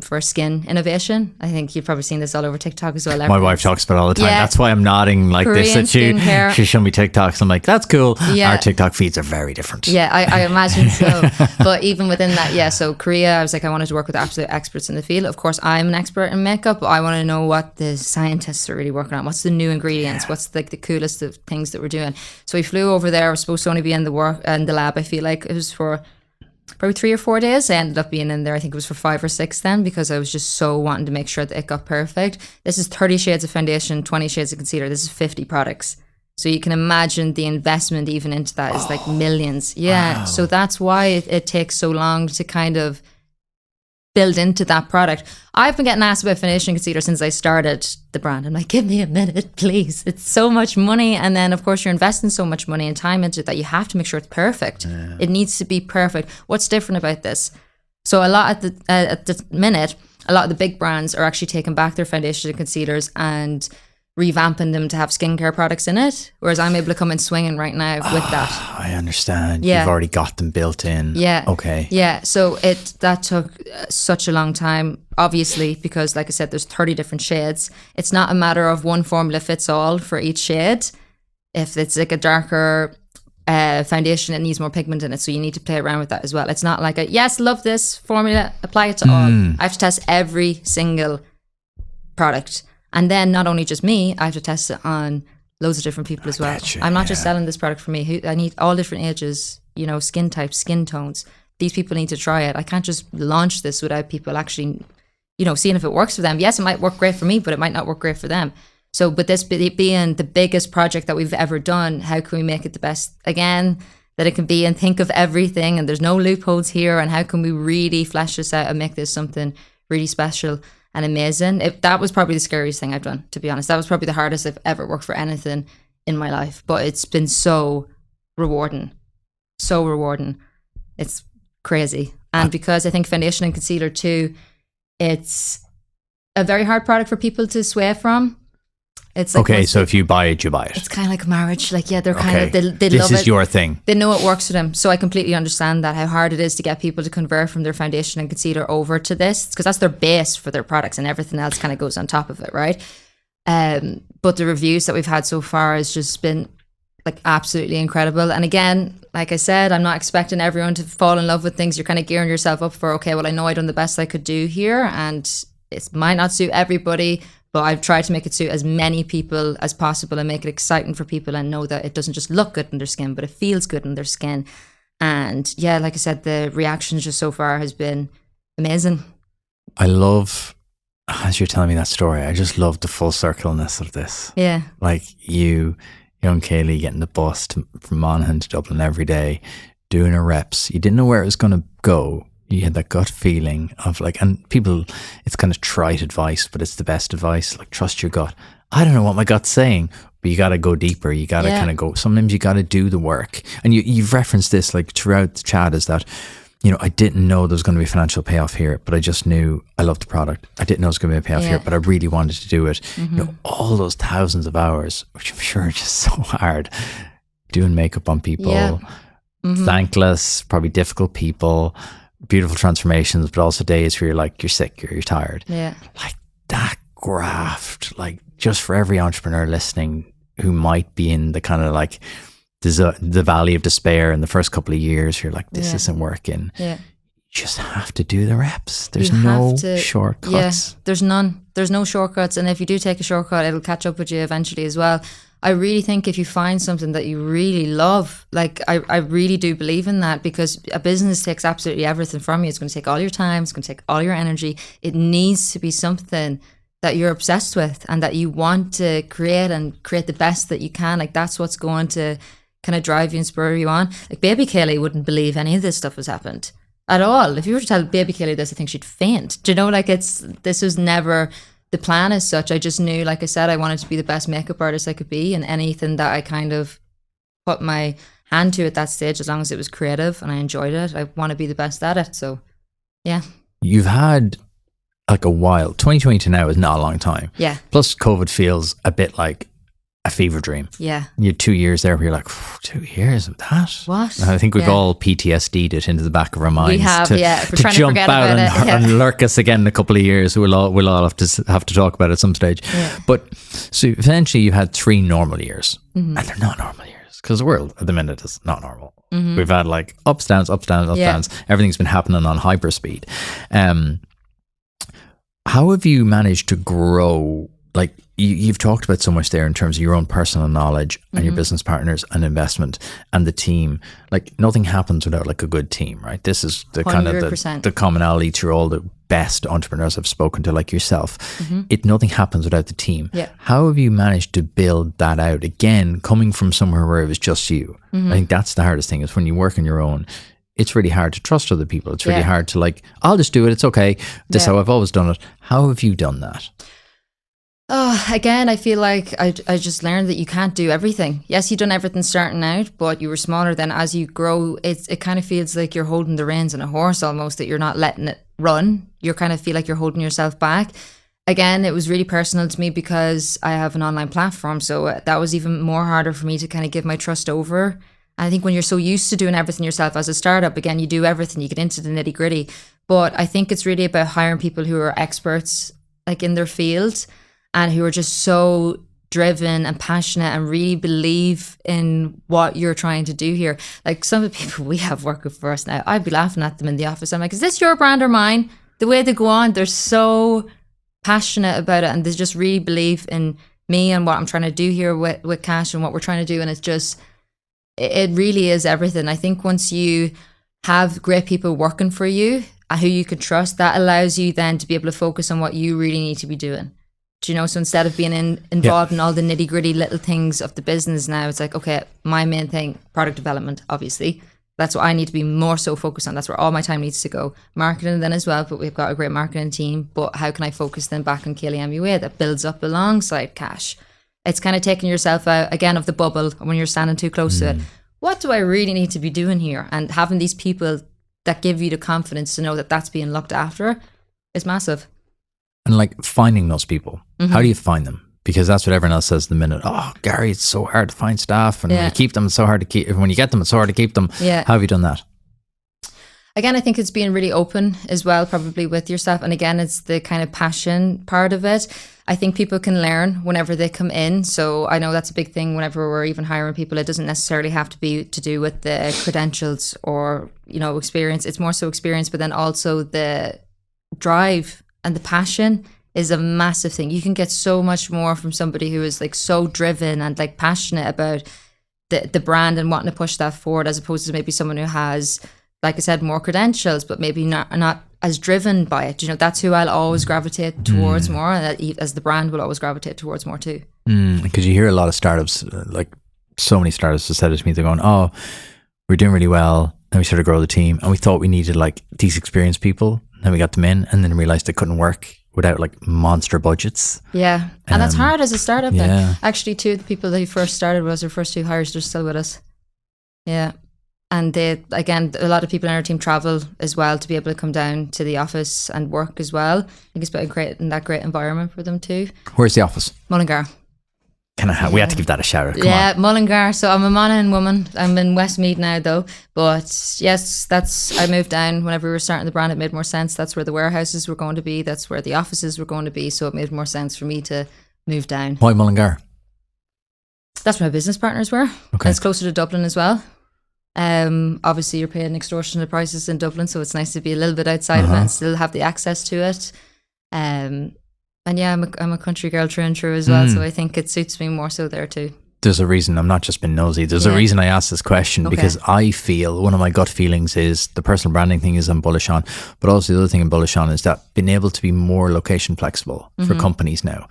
for skin innovation. I think you've probably seen this all over TikTok as well. My wife talks about it all the time. Yeah. That's why I'm nodding like Korean this at you. skincare. She's showing me TikToks. I'm like, that's cool. Yeah. Our TikTok feeds are very different. Yeah, I imagine so. But even within that, yeah, so Korea, I was like, I wanted to work with absolute experts in the field. Of course, I'm an expert in makeup, but I want to know what the scientists are really working on. What's the new ingredients? What's like the coolest of things that we're doing? So we flew over there. I was supposed to only be in the lab. I feel like it was for probably 3 or 4 days. I ended up being in there, I think it was for 5 or 6 then, because I was just so wanting to make sure that it got perfect. This is 30 shades of foundation, 20 shades of concealer. This is 50 products. So you can imagine the investment even into that is like millions. Yeah. Wow. So that's why it takes so long to kind of build into that product. I've been getting asked about foundation and concealer since I started the brand. I'm like, give me a minute, please. It's so much money. And then, of course, you're investing so much money and time into it that you have to make sure it's perfect. Yeah. It needs to be perfect. What's different about this? So a lot at the minute, a lot of the big brands are actually taking back their foundation and concealers and revamping them to have skincare products in it, whereas I'm able to come in swinging right now with that. I understand. Yeah. You've already got them built in. Yeah. Okay. Yeah. So that took such a long time, obviously, because like I said, there's 30 different shades. It's not a matter of one formula fits all for each shade. If it's like a darker foundation, it needs more pigment in it, so you need to play around with that as well. It's not like yes, love this formula, apply it to all. I have to test every single product. And then not only just me, I have to test it on loads of different people as well. I'm not just selling this product for me. I need all different ages, you know, skin types, skin tones. These people need to try it. I can't just launch this without people actually, you know, seeing if it works for them. Yes, it might work great for me, but it might not work great for them. So, but this being the biggest project that we've ever done, how can we make it the best, again, that it can be, and think of everything, and there's no loopholes here, and how can we really flesh this out and make this something really special and amazing. That was probably the scariest thing I've done, to be honest. That was probably the hardest I've ever worked for anything in my life, but it's been so rewarding. So rewarding. It's crazy. And because I think foundation and concealer too, it's a very hard product for people to sway from. It's like, okay, so if you buy it, you buy it. It's kind of like marriage. Like, yeah, they're kind of, they love it. This is your thing. They know it works for them. So I completely understand that, how hard it is to get people to convert from their foundation and concealer over to this, because that's their base for their products and everything else kind of goes on top of it, right? But the reviews that we've had so far has just been like absolutely incredible. And again, like I said, I'm not expecting everyone to fall in love with things. You're kind of gearing yourself up for, okay, well, I know I've done the best I could do here, and it might not suit everybody, But I've tried to make it suit as many people as possible and make it exciting for people and know that it doesn't just look good in their skin, but it feels good in their skin. And yeah, like I said, the reactions just so far has been amazing. I love, as you're telling me that story, I just love the full circleness of this. Yeah. Like young Keilidh getting the bus from Monaghan to Dublin every day, doing her reps. You didn't know where it was going to go. You had that gut feeling of like, and people, it's kind of trite advice, but it's the best advice. Like, trust your gut. I don't know what my gut's saying, but you got to go deeper. You got to kind of go, sometimes you got to do the work. And you've referenced this like throughout the chat, is that, I didn't know there was going to be a financial payoff here, but I just knew I loved the product. I didn't know there was going to be a payoff here, but I really wanted to do it. All those thousands of hours, which I'm sure are just so hard, doing makeup on people, thankless, probably difficult people, beautiful transformations, but also days where you're like, you're sick, you're tired. Yeah. Like that graft, like just for every entrepreneur listening who might be in the kind of like the valley of despair in the first couple of years, you're like, this isn't working. Yeah. You just have to do the reps. There's no shortcuts. Yeah, there's none. There's no shortcuts. And if you do take a shortcut, it'll catch up with you eventually as well. I really think if you find something that you really love, like I really do believe in that, because a business takes absolutely everything from you. It's going to take all your time. It's going to take all your energy. It needs to be something that you're obsessed with and that you want to create and create the best that you can. Like that's what's going to kind of drive you and spur you on. Like baby Keilidh wouldn't believe any of this stuff has happened at all. If you were to tell baby Keilidh this, I think she'd faint. Do you know, like this was never the plan as such. I just knew, like I said, I wanted to be the best makeup artist I could be, and anything that I kind of put my hand to at that stage, as long as it was creative and I enjoyed it, I want to be the best at it. So yeah. You've had like a while. 2020 to now is not a long time. Yeah. Plus COVID feels a bit like a fever dream. Yeah. You had 2 years there where you're like, 2 years of that? What? And I think we've all PTSD'd it into the back of our minds. We have, If we're to trying jump to forget out about and lurk us again in a couple of years. We'll all have to talk about it at some stage. Yeah. But so eventually you had 3 normal years. And they're not normal years because the world at the minute is not normal. We've had like ups, downs. Everything's been happening on hyperspeed. How have you managed to grow? Like you've talked about so much there in terms of your own personal knowledge and your business partners and investment and the team. Like nothing happens without like a good team, right? This is the 100%. Kind of the commonality through all the best entrepreneurs I've spoken to, like yourself. Nothing happens without the team. Yeah. How have you managed to build that out? Again, coming from somewhere where it was just you. I think that's the hardest thing, is when you work on your own, it's really hard to trust other people. It's really hard to like, I'll just do it. It's okay. This is how I've always done it. How have you done that? Again, I feel like I just learned that you can't do everything. Yes, you've done everything starting out, but you were smaller. Then as you grow, it kind of feels like you're holding the reins on a horse almost, that you're not letting it run. You kind of feel like you're holding yourself back. Again, it was really personal to me because I have an online platform. So that was even more harder for me to kind of give my trust over. I think when you're so used to doing everything yourself as a startup, again, you do everything, you get into the nitty gritty. But I think it's really about hiring people who are experts like in their field, and who are just so driven and passionate and really believe in what you're trying to do here. Like some of the people we have working for us now, I'd be laughing at them in the office. I'm like, is this your brand or mine? The way they go on, they're so passionate about it, and they just really believe in me and what I'm trying to do here with Kash and what we're trying to do. And it's just, it really is everything. I think once you have great people working for you who you can trust, that allows you then to be able to focus on what you really need to be doing. Do you know? So instead of being involved in all the nitty gritty little things of the business now, it's like, okay, my main thing, product development, obviously. That's what I need to be more so focused on. That's where all my time needs to go. Marketing then as well, but we've got a great marketing team. But how can I focus then back on Keilidh MUA that builds up alongside Kash? It's kind of taking yourself out, again, of the bubble when you're standing too close to it. What do I really need to be doing here? And having these people that give you the confidence to know that that's being looked after is massive. And like finding those people, how do you find them? Because that's what everyone else says in the minute. Oh, Gary, it's so hard to find staff, and when you keep them, it's so hard to keep. When you get them, it's so hard to keep them. Yeah. How have you done that? Again, I think it's being really open as well, probably with your staff. And again, it's the kind of passion part of it. I think people can learn whenever they come in. So I know that's a big thing whenever we're even hiring people. It doesn't necessarily have to be to do with the credentials or, you know, experience. It's more so experience, but then also the drive and the passion is a massive thing. You can get so much more from somebody who is like so driven and like passionate about the brand and wanting to push that forward, as opposed to maybe someone who has, like I said, more credentials, but maybe not as driven by it. You know, that's who I'll always gravitate towards more, and as the brand will always gravitate towards more too. Because you hear a lot of startups, like so many startups have said it to me, they're going, oh, we're doing really well, and we started to grow the team, and we thought we needed like these experienced people, and we got them in, and then realized it couldn't work without like monster budgets. Yeah, and that's hard as a startup. Yeah. Then actually, two of the people that he first started was our first 2 hires. They're still with us. Yeah, and they, again, a lot of people in our team travel as well to be able to come down to the office and work as well. I think it's about creating that great environment for them too. Where's the office? Mullingar. We had to give that a shout out. Come on. Mullingar. So I'm a Monaghan woman. I'm in Westmeath now though. But yes, I moved down whenever we were starting the brand. It made more sense. That's where the warehouses were going to be. That's where the offices were going to be. So it made more sense for me to move down. Why Mullingar? That's where my business partners were. Okay. And it's closer to Dublin as well. Obviously you're paying extortionate prices in Dublin, so it's nice to be a little bit outside of it and still have the access to it. And yeah, I'm a country girl through and through as well, so I think it suits me more so there too. There's a reason. I'm not just been nosy. There's a reason I asked this question, because I feel one of my gut feelings is the personal branding thing is I'm bullish on, but also the other thing I'm bullish on is that being able to be more location flexible for companies now.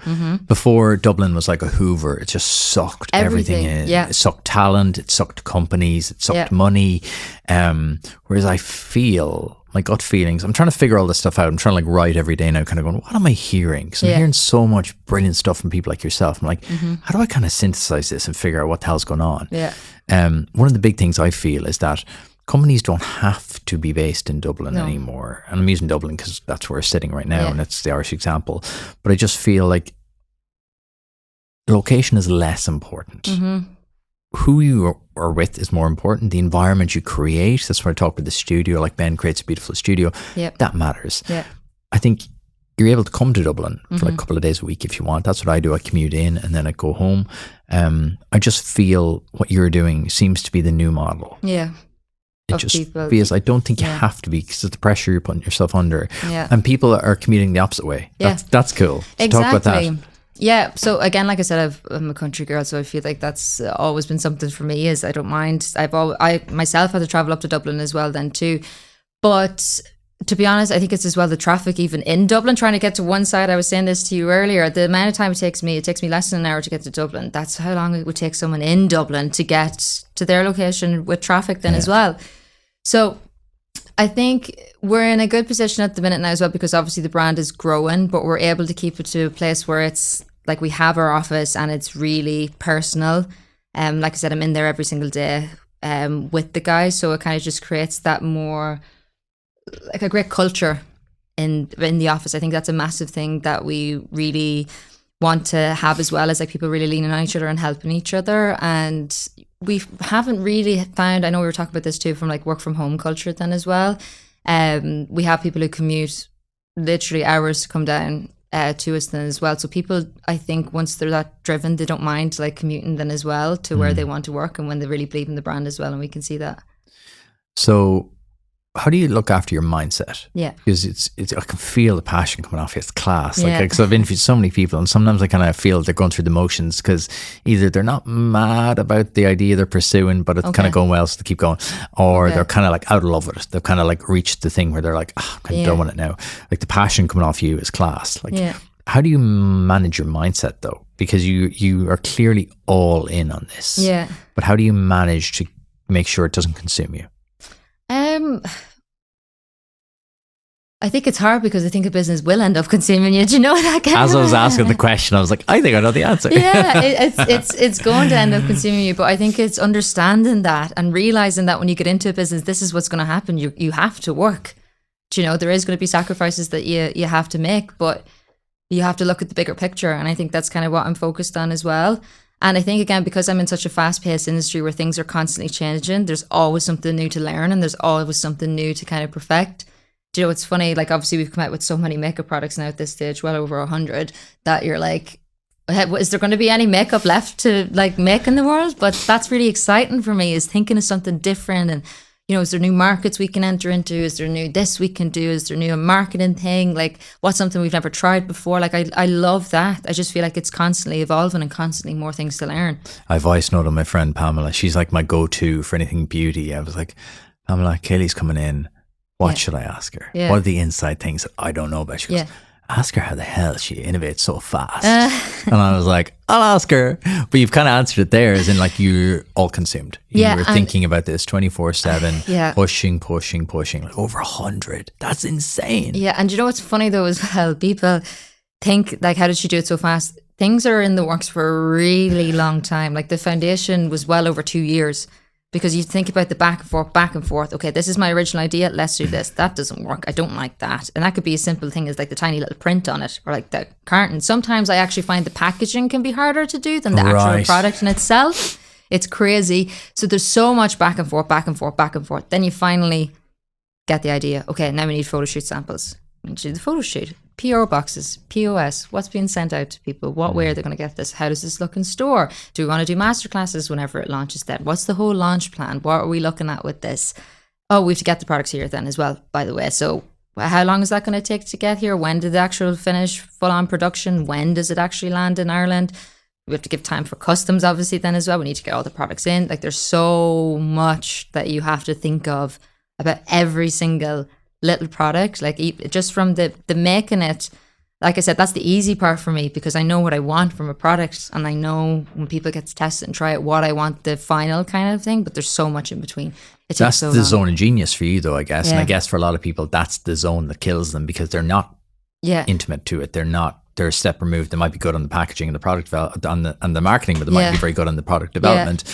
Before, Dublin was like a Hoover. It just sucked everything in. Yeah. It sucked talent. It sucked companies. It sucked money. Whereas I feel, my gut feelings, I'm trying to figure all this stuff out. I'm trying to like write every day now, kind of going, what am I hearing? Because I'm hearing so much brilliant stuff from people like yourself. I'm like, how do I kind of synthesize this and figure out what the hell's going on? Yeah. One of the big things I feel is that companies don't have to be based in Dublin anymore. And I'm using Dublin because that's where we're sitting right now, and it's the Irish example. But I just feel like location is less important. Who you are with is more important. The environment you create, that's what I talk about the studio, like Ben creates a beautiful studio. That matters. I think you're able to come to Dublin for like a couple of days a week if you want. That's what I do. I commute in and then I go home. I just feel what you're doing seems to be the new model. Yeah. It just feels, I don't think you have to be, because of the pressure you're putting yourself under. Yeah. And people are commuting the opposite way. That's cool. So talk about that. Yeah, so again, like I said, I'm a country girl, so I feel like that's always been something for me. Is I don't mind. I myself had to travel up to Dublin as well then too, but to be honest, I think it's as well the traffic even in Dublin. Trying to get to one side, I was saying this to you earlier. The amount of time it takes me less than an hour to get to Dublin. That's how long it would take someone in Dublin to get to their location with traffic then as well. So I think we're in a good position at the minute now as well, because obviously the brand is growing, but we're able to keep it to a place where it's like we have our office and it's really personal. Like I said, I'm in there every single day with the guys, so it kind of just creates that more like a great culture in the office. I think that's a massive thing that we really want to have, as well as like people really leaning on each other and helping each other. And we haven't really found, I know we were talking about this too, from like work from home culture then as well. We have people who commute literally hours to come down to us then as well. So people, I think once they're that driven, they don't mind like commuting then as well to where they want to work, and when they really believe in the brand as well, and we can see that. So how do you look after your mindset? Yeah. Because it's I can feel the passion coming off you. It's class. Like, because I've interviewed so many people, and sometimes I kind of feel they're going through the motions, because either they're not mad about the idea they're pursuing, but it's kind of going well, so they keep going, or they're kind of like out of love with it. They've kind of like reached the thing where they're like, I'm kind of done with it now. Like the passion coming off you is class. Like, how do you manage your mindset though? Because you are clearly all in on this. Yeah. But how do you manage to make sure it doesn't consume you? I think it's hard, because I think a business will end up consuming you. Do you know that? As I was asking the question, I was like, I think I know the answer. Yeah, it's going to end up consuming you. But I think it's understanding that and realizing that when you get into a business, this is what's going to happen. You have to work. Do you know, there is going to be sacrifices that you have to make, but you have to look at the bigger picture. And I think that's kind of what I'm focused on as well. And I think, again, because I'm in such a fast-paced industry where things are constantly changing, there's always something new to learn, and there's always something new to kind of perfect. Do you know, it's funny, like obviously we've come out with so many makeup products now at this stage, well over 100, that you're like, is there going to be any makeup left to like make in the world? But that's really exciting for me, is thinking of something different and is there new markets we can enter into? Is there new this we can do? Is there new marketing thing? Like, what's something we've never tried before? Like, I love that. I just feel like it's constantly evolving and constantly more things to learn. I voice noted my friend Pamela. She's like my go-to for anything beauty. I was like, Pamela, Keilidh's coming in. What should I ask her? Yeah. What are the inside things that I don't know about? She goes, ask her how the hell she innovates so fast. And I was like, I'll ask her. But you've kind of answered it there, as in like you're all consumed. You were thinking about this 24/7, pushing, like over 100. That's insane. Yeah, and you know what's funny though as well? People think like, how did she do it so fast? Things are in the works for a really long time. Like the foundation was well over 2 years. Because you think about the back and forth. Okay, this is my original idea. Let's do this. That doesn't work. I don't like that. And that could be a simple thing as like the tiny little print on it or like the carton. Sometimes I actually find the packaging can be harder to do than the actual product in itself. It's crazy. So there's so much back and forth. Then you finally get the idea. Okay, now we need photo shoot samples. We need to do the photo shoot. PO boxes, POS, what's being sent out to people? What way are they going to get this? How does this look in store? Do we want to do masterclasses whenever it launches then? What's the whole launch plan? What are we looking at with this? Oh, we have to get the products here then as well, by the way. So how long is that going to take to get here? When did the actual finish full-on production? When does it actually land in Ireland? We have to give time for customs, obviously, then as well. We need to get all the products in. Like there's so much that you have to think of about every single little product, like just from the making it. Like I said, that's the easy part for me because I know what I want from a product and I know when people get to test it and try it what I want the final kind of thing, but there's so much in between. That's the zone of genius for you though, I guess. And I guess for a lot of people that's the zone that kills them because they're not intimate to it. They're a step removed. They might be good on the packaging and the product and the marketing, but they might be very good on the product development.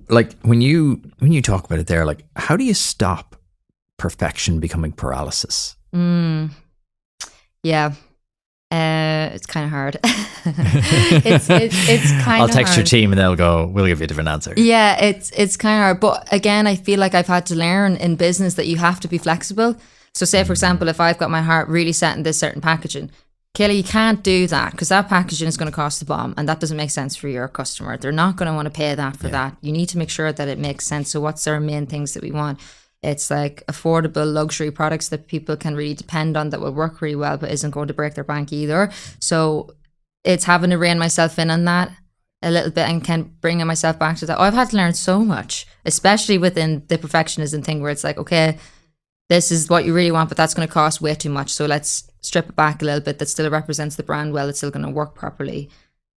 Like when you talk about it there, like how do you stop perfection becoming paralysis? It's kind of hard. it's kind of hard. I'll text your team and they'll go, we'll give you a different answer. Yeah, it's kind of hard. But again, I feel like I've had to learn in business that you have to be flexible. So say, for example, if I've got my heart really set in this certain packaging, Keilidh, you can't do that because that packaging is going to cost the bomb and that doesn't make sense for your customer. They're not going to want to pay that for that. You need to make sure that it makes sense. So what's our main things that we want? It's like affordable luxury products that people can really depend on that will work really well, but isn't going to break their bank either. So it's having to rein myself in on that a little bit and can bringing myself back to that. I've had to learn so much, especially within the perfectionism thing where it's like, okay, this is what you really want, but that's going to cost way too much. So let's strip it back a little bit. That still represents the brand well. It's still going to work properly.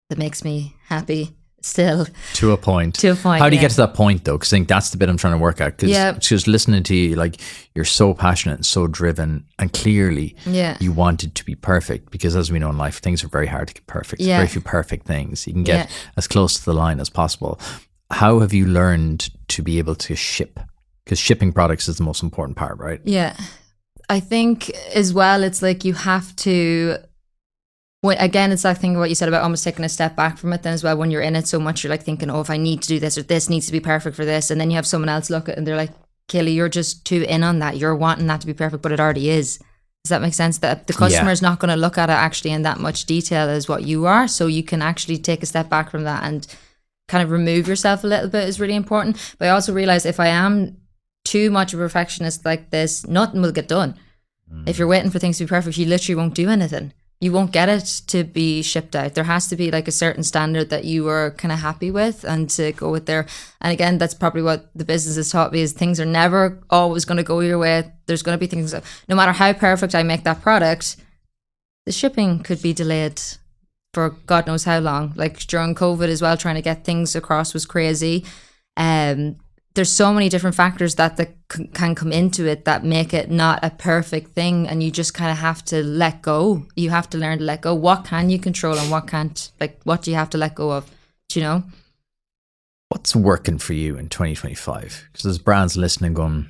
That makes me happy. Still to a point. How do you get to that point though? Because I think that's the bit I'm trying to work out. Because just listening to you, like you're so passionate and so driven, and clearly you want it to be perfect. Because as we know in life, things are very hard to get perfect. Very few perfect things. You can get as close to the line as possible. How have you learned to be able to ship? Because shipping products is the most important part, right? Yeah, I think as well. It's like you have to. Again, it's that thing what you said about almost taking a step back from it then as well. When you're in it so much, you're like thinking, oh, if I need to do this or this needs to be perfect for this. And then you have someone else look at it and they're like, Keilidh, you're just too in on that. You're wanting that to be perfect, but it already is. Does that make sense? That the customer is not going to look at it actually in that much detail as what you are. So you can actually take a step back from that and kind of remove yourself a little bit is really important. But I also realize if I am too much of a perfectionist like this, nothing will get done. If you're waiting for things to be perfect, you literally won't do anything. You won't get it to be shipped out. There has to be like a certain standard that you are kind of happy with and to go with there. And again, that's probably what the business has taught me is things are never always going to go your way. There's going to be things that no matter how perfect I make that product, the shipping could be delayed for God knows how long. Like during COVID as well, trying to get things across was crazy. There's so many different factors that can come into it that make it not a perfect thing, and you just kind of have to let go. You have to learn to let go. What can you control and what can't? Like, what do you have to let go of? Do you know? What's working for you in 2025? Because there's brands listening going,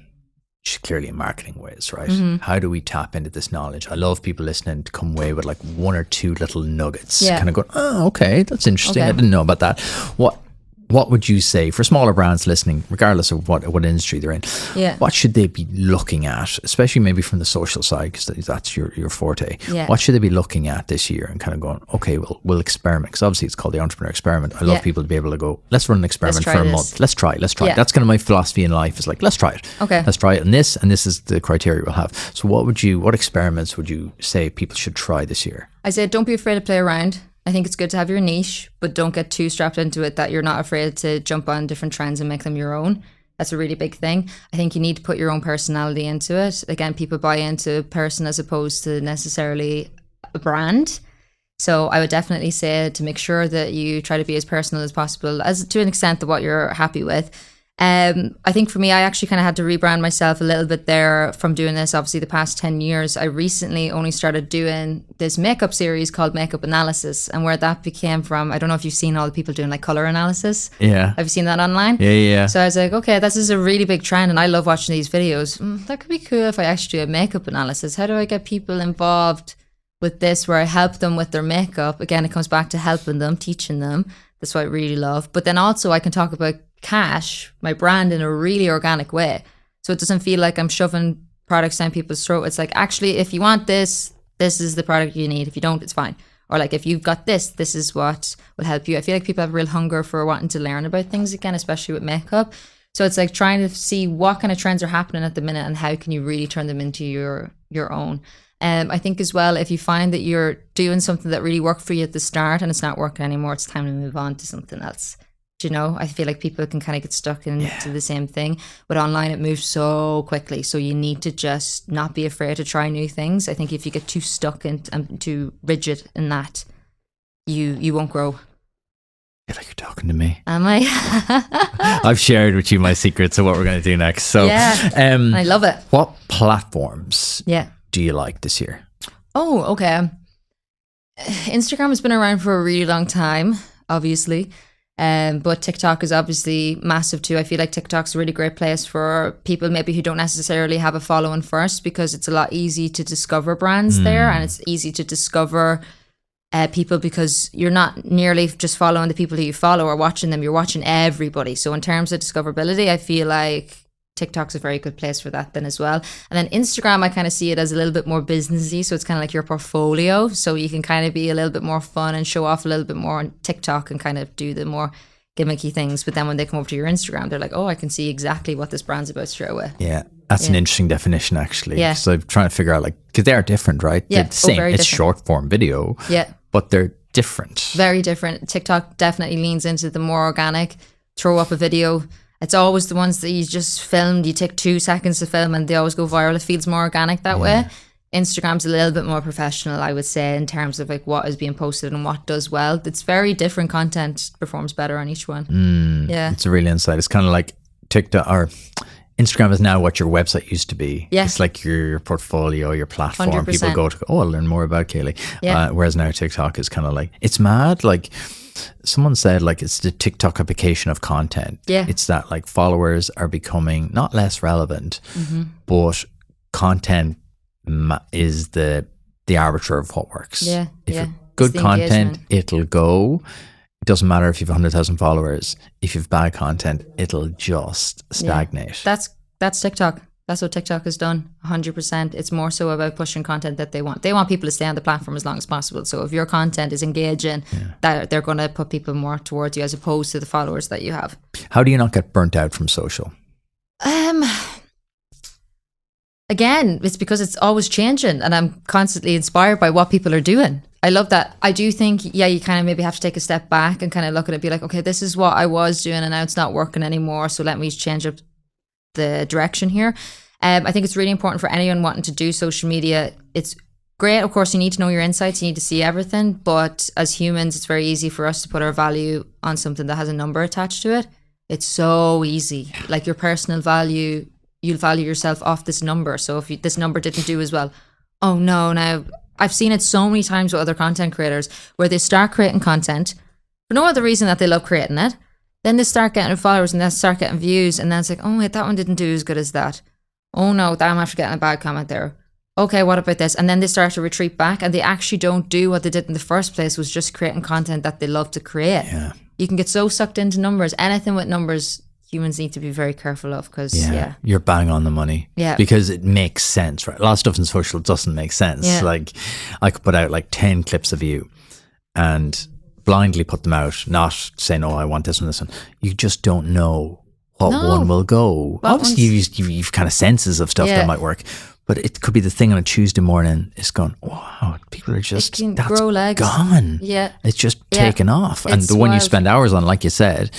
she's clearly in marketing ways, right? How do we tap into this knowledge? I love people listening to come away with like one or two little nuggets. Kind of going, oh, okay, that's interesting. I didn't know about that. what would you say for smaller brands listening, regardless of what industry they're in? Yeah. What should they be looking at, especially maybe from the social side, because that's your forte? Yeah. What should they be looking at this year and kind of going, okay, we'll experiment? Because obviously it's called the entrepreneur experiment. I love people to be able to go, let's run an experiment for a month. Let's try it. Yeah. That's kind of my philosophy in life, is like, let's try it. Okay. Let's try it. And this is the criteria we'll have. So what experiments would you say people should try this year? I said, don't be afraid to play around. I think it's good to have your niche, but don't get too strapped into it that you're not afraid to jump on different trends and make them your own. That's a really big thing. I think you need to put your own personality into it. Again, people buy into a person as opposed to necessarily a brand. So I would definitely say to make sure that you try to be as personal as possible, as to an extent that what you're happy with. I think for me, I actually kind of had to rebrand myself a little bit there from doing this. Obviously, the past 10 years, I recently only started doing this makeup series called Makeup Analysis. And where that became from, I don't know if you've seen all the people doing like color analysis. Yeah. Have you seen that online? Yeah. So I was like, okay, this is a really big trend and I love watching these videos. That could be cool if I actually do a makeup analysis. How do I get people involved with this where I help them with their makeup? Again, it comes back to helping them, teaching them. That's what I really love. But then also I can talk about Kash, my brand, in a really organic way. So it doesn't feel like I'm shoving products down people's throat. It's like, actually, if you want this, this is the product you need. If you don't, it's fine. Or like, if you've got this, this is what will help you. I feel like people have a real hunger for wanting to learn about things again, especially with makeup. So it's like trying to see what kind of trends are happening at the minute and how can you really turn them into your own. I think as well, if you find that you're doing something that really worked for you at the start and it's not working anymore, it's time to move on to something else. You know, I feel like people can kind of get stuck into the same thing. But online, it moves so quickly. So you need to just not be afraid to try new things. I think if you get too stuck and too rigid in that, you won't grow. I feel like you're talking to me. Am I? I've shared with you my secrets of what we're going to do next. So yeah, I love it. What platforms do you like this year? Oh, okay. Instagram has been around for a really long time, obviously. But TikTok is obviously massive too. I feel like TikTok's a really great place for people maybe who don't necessarily have a following first, because it's a lot easy to discover brands there, and it's easy to discover people because you're not nearly just following the people who you follow or watching them, you're watching everybody. So in terms of discoverability, I feel like TikTok's a very good place for that then as well. And then Instagram, I kind of see it as a little bit more businessy. So it's kind of like your portfolio. So you can kind of be a little bit more fun and show off a little bit more on TikTok and kind of do the more gimmicky things. But then when they come over to your Instagram, they're like, oh, I can see exactly what this brand's about straight away. Yeah, that's an interesting definition actually. Yeah. So I'm trying to figure out, like, because they are different, right? Yeah. They're the same. Very it's different. short form video. Yeah. But they're different. Very different. TikTok definitely leans into the more organic, throw up a video. It's always the ones that you just filmed, you take 2 seconds to film and they always go viral. It feels more organic that way. Instagram's a little bit more professional, I would say, in terms of like what is being posted and what does well. It's very different content, performs better on each one. Yeah. It's a real insight. It's kind of like TikTok or Instagram is now what your website used to be. Yeah. It's like your portfolio, your platform. 100%. People go to, I'll learn more about Keilidh. Yeah. Whereas now TikTok is kind of like, it's mad. Like someone said, like, it's the TikTokification of content. Yeah. It's that like followers are becoming not less relevant, but content is the arbiter of what works. Yeah. If yeah. you're good the content, engagement. it'll go. It doesn't matter if you've 100,000 followers. If you've bad content, it'll just stagnate. That's TikTok. That's what TikTok has done, 100%. It's more so about pushing content that they want. They want people to stay on the platform as long as possible. So if your content is engaging, that they're going to put people more towards you as opposed to the followers that you have. How do you not get burnt out from social? Again, it's because it's always changing and I'm constantly inspired by what people are doing. I love that. I do think, you kind of maybe have to take a step back and kind of look at it and be like, okay, this is what I was doing and now it's not working anymore. So let me change up the direction here. I think it's really important for anyone wanting to do social media. It's great. Of course, you need to know your insights. You need to see everything. But as humans, it's very easy for us to put our value on something that has a number attached to it. It's so easy. Like your personal value, you'll value yourself off this number. So if this number didn't do as well, oh no, now I've seen it so many times with other content creators where they start creating content for no other reason that they love creating it. Then they start getting followers and they start getting views. And then it's like, oh wait, that one didn't do as good as that. Oh no, I'm after getting a bad comment there. Okay, what about this? And then they start to retreat back and they actually don't do what they did in the first place, was just creating content that they love to create. Yeah. You can get so sucked into numbers. Anything with numbers, humans need to be very careful of, because you're bang on the money. Yeah, because it makes sense, right? A lot of stuff in social doesn't make sense. Yeah. Like I could put out like 10 clips of you and blindly put them out, not saying, oh, I want this one, this one. You just don't know what one will go. Obviously you've kind of senses of stuff that might work, but it could be the thing on a Tuesday morning. It's gone, wow, people are just, that's grow legs. Gone. Yeah, it's just taken off. And the one you spend hours on, like you said,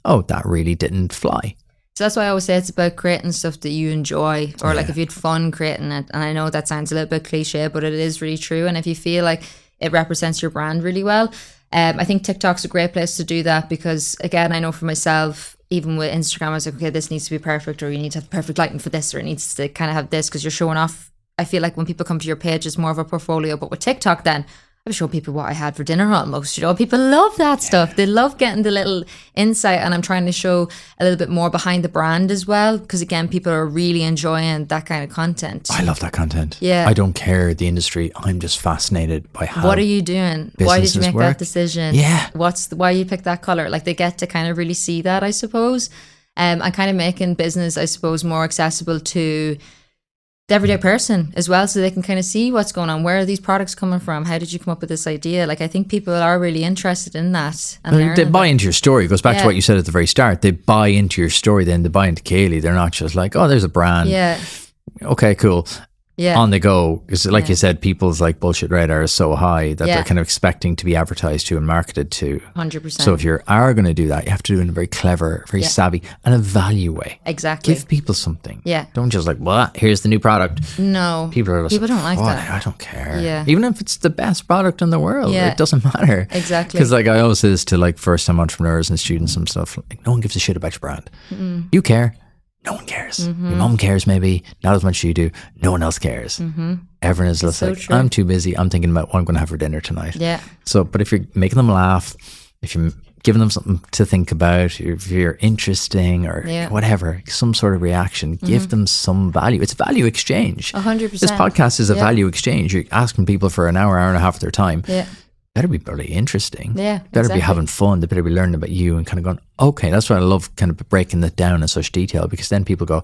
oh, that really didn't fly. So that's why I always say it's about creating stuff that you enjoy, or like if you had fun creating it. And I know that sounds a little bit cliche, but it is really true. And if you feel like it represents your brand really well, I think TikTok's a great place to do that, because again, I know for myself, even with Instagram, I was like, okay, this needs to be perfect, or you need to have perfect lighting for this, or it needs to kind of have this, because you're showing off. I feel like when people come to your page, it's more of a portfolio. But with TikTok, then I was showing people what I had for dinner almost. People love that stuff. They love getting the little insight, and I'm trying to show a little bit more behind the brand as well, because again, people are really enjoying that kind of content. I love that content. Yeah, I don't care the industry. I'm just fascinated by how. What are you doing? Why did you make that decision? Yeah. Why you pick that color? Like, they get to kind of really see that, I suppose. And kind of making business, I suppose, more accessible to the everyday person as well, so they can kind of see what's going on. Where are these products coming from? How did you come up with this idea? Like, I think people are really interested in that. And they buy into your story. It goes back to what you said at the very start. They buy into your story, then they buy into Keilidh. They're not just like, oh, there's a brand. Yeah. Okay, cool. Yeah. On the go. Because like you said, people's like bullshit radar is so high that they're kind of expecting to be advertised to and marketed to. 100%. So if you are going to do that, you have to do it in a very clever, very savvy and a value way. Exactly. Give people something. Yeah. Don't just like, well, here's the new product. No. People don't like that. I don't care. Yeah. Even if it's the best product in the world, it doesn't matter. Exactly. Because like I always say this to like first time entrepreneurs and students and stuff, like no one gives a shit about your brand. You care. No one cares. Your mom cares maybe, not as much as you do. No one else cares. Everyone is just like, I'm too busy. I'm thinking about what I'm going to have for dinner tonight. Yeah. So, but if you're making them laugh, if you're giving them something to think about, if you're interesting or whatever, some sort of reaction, give them some value. It's value exchange. 100%. This podcast is a value exchange. You're asking people for an hour and a half of their time. Yeah. Better be really interesting. Yeah, better be having fun. They better be learning about you and kind of going, okay, that's why I love kind of breaking that down in such detail, because then people go,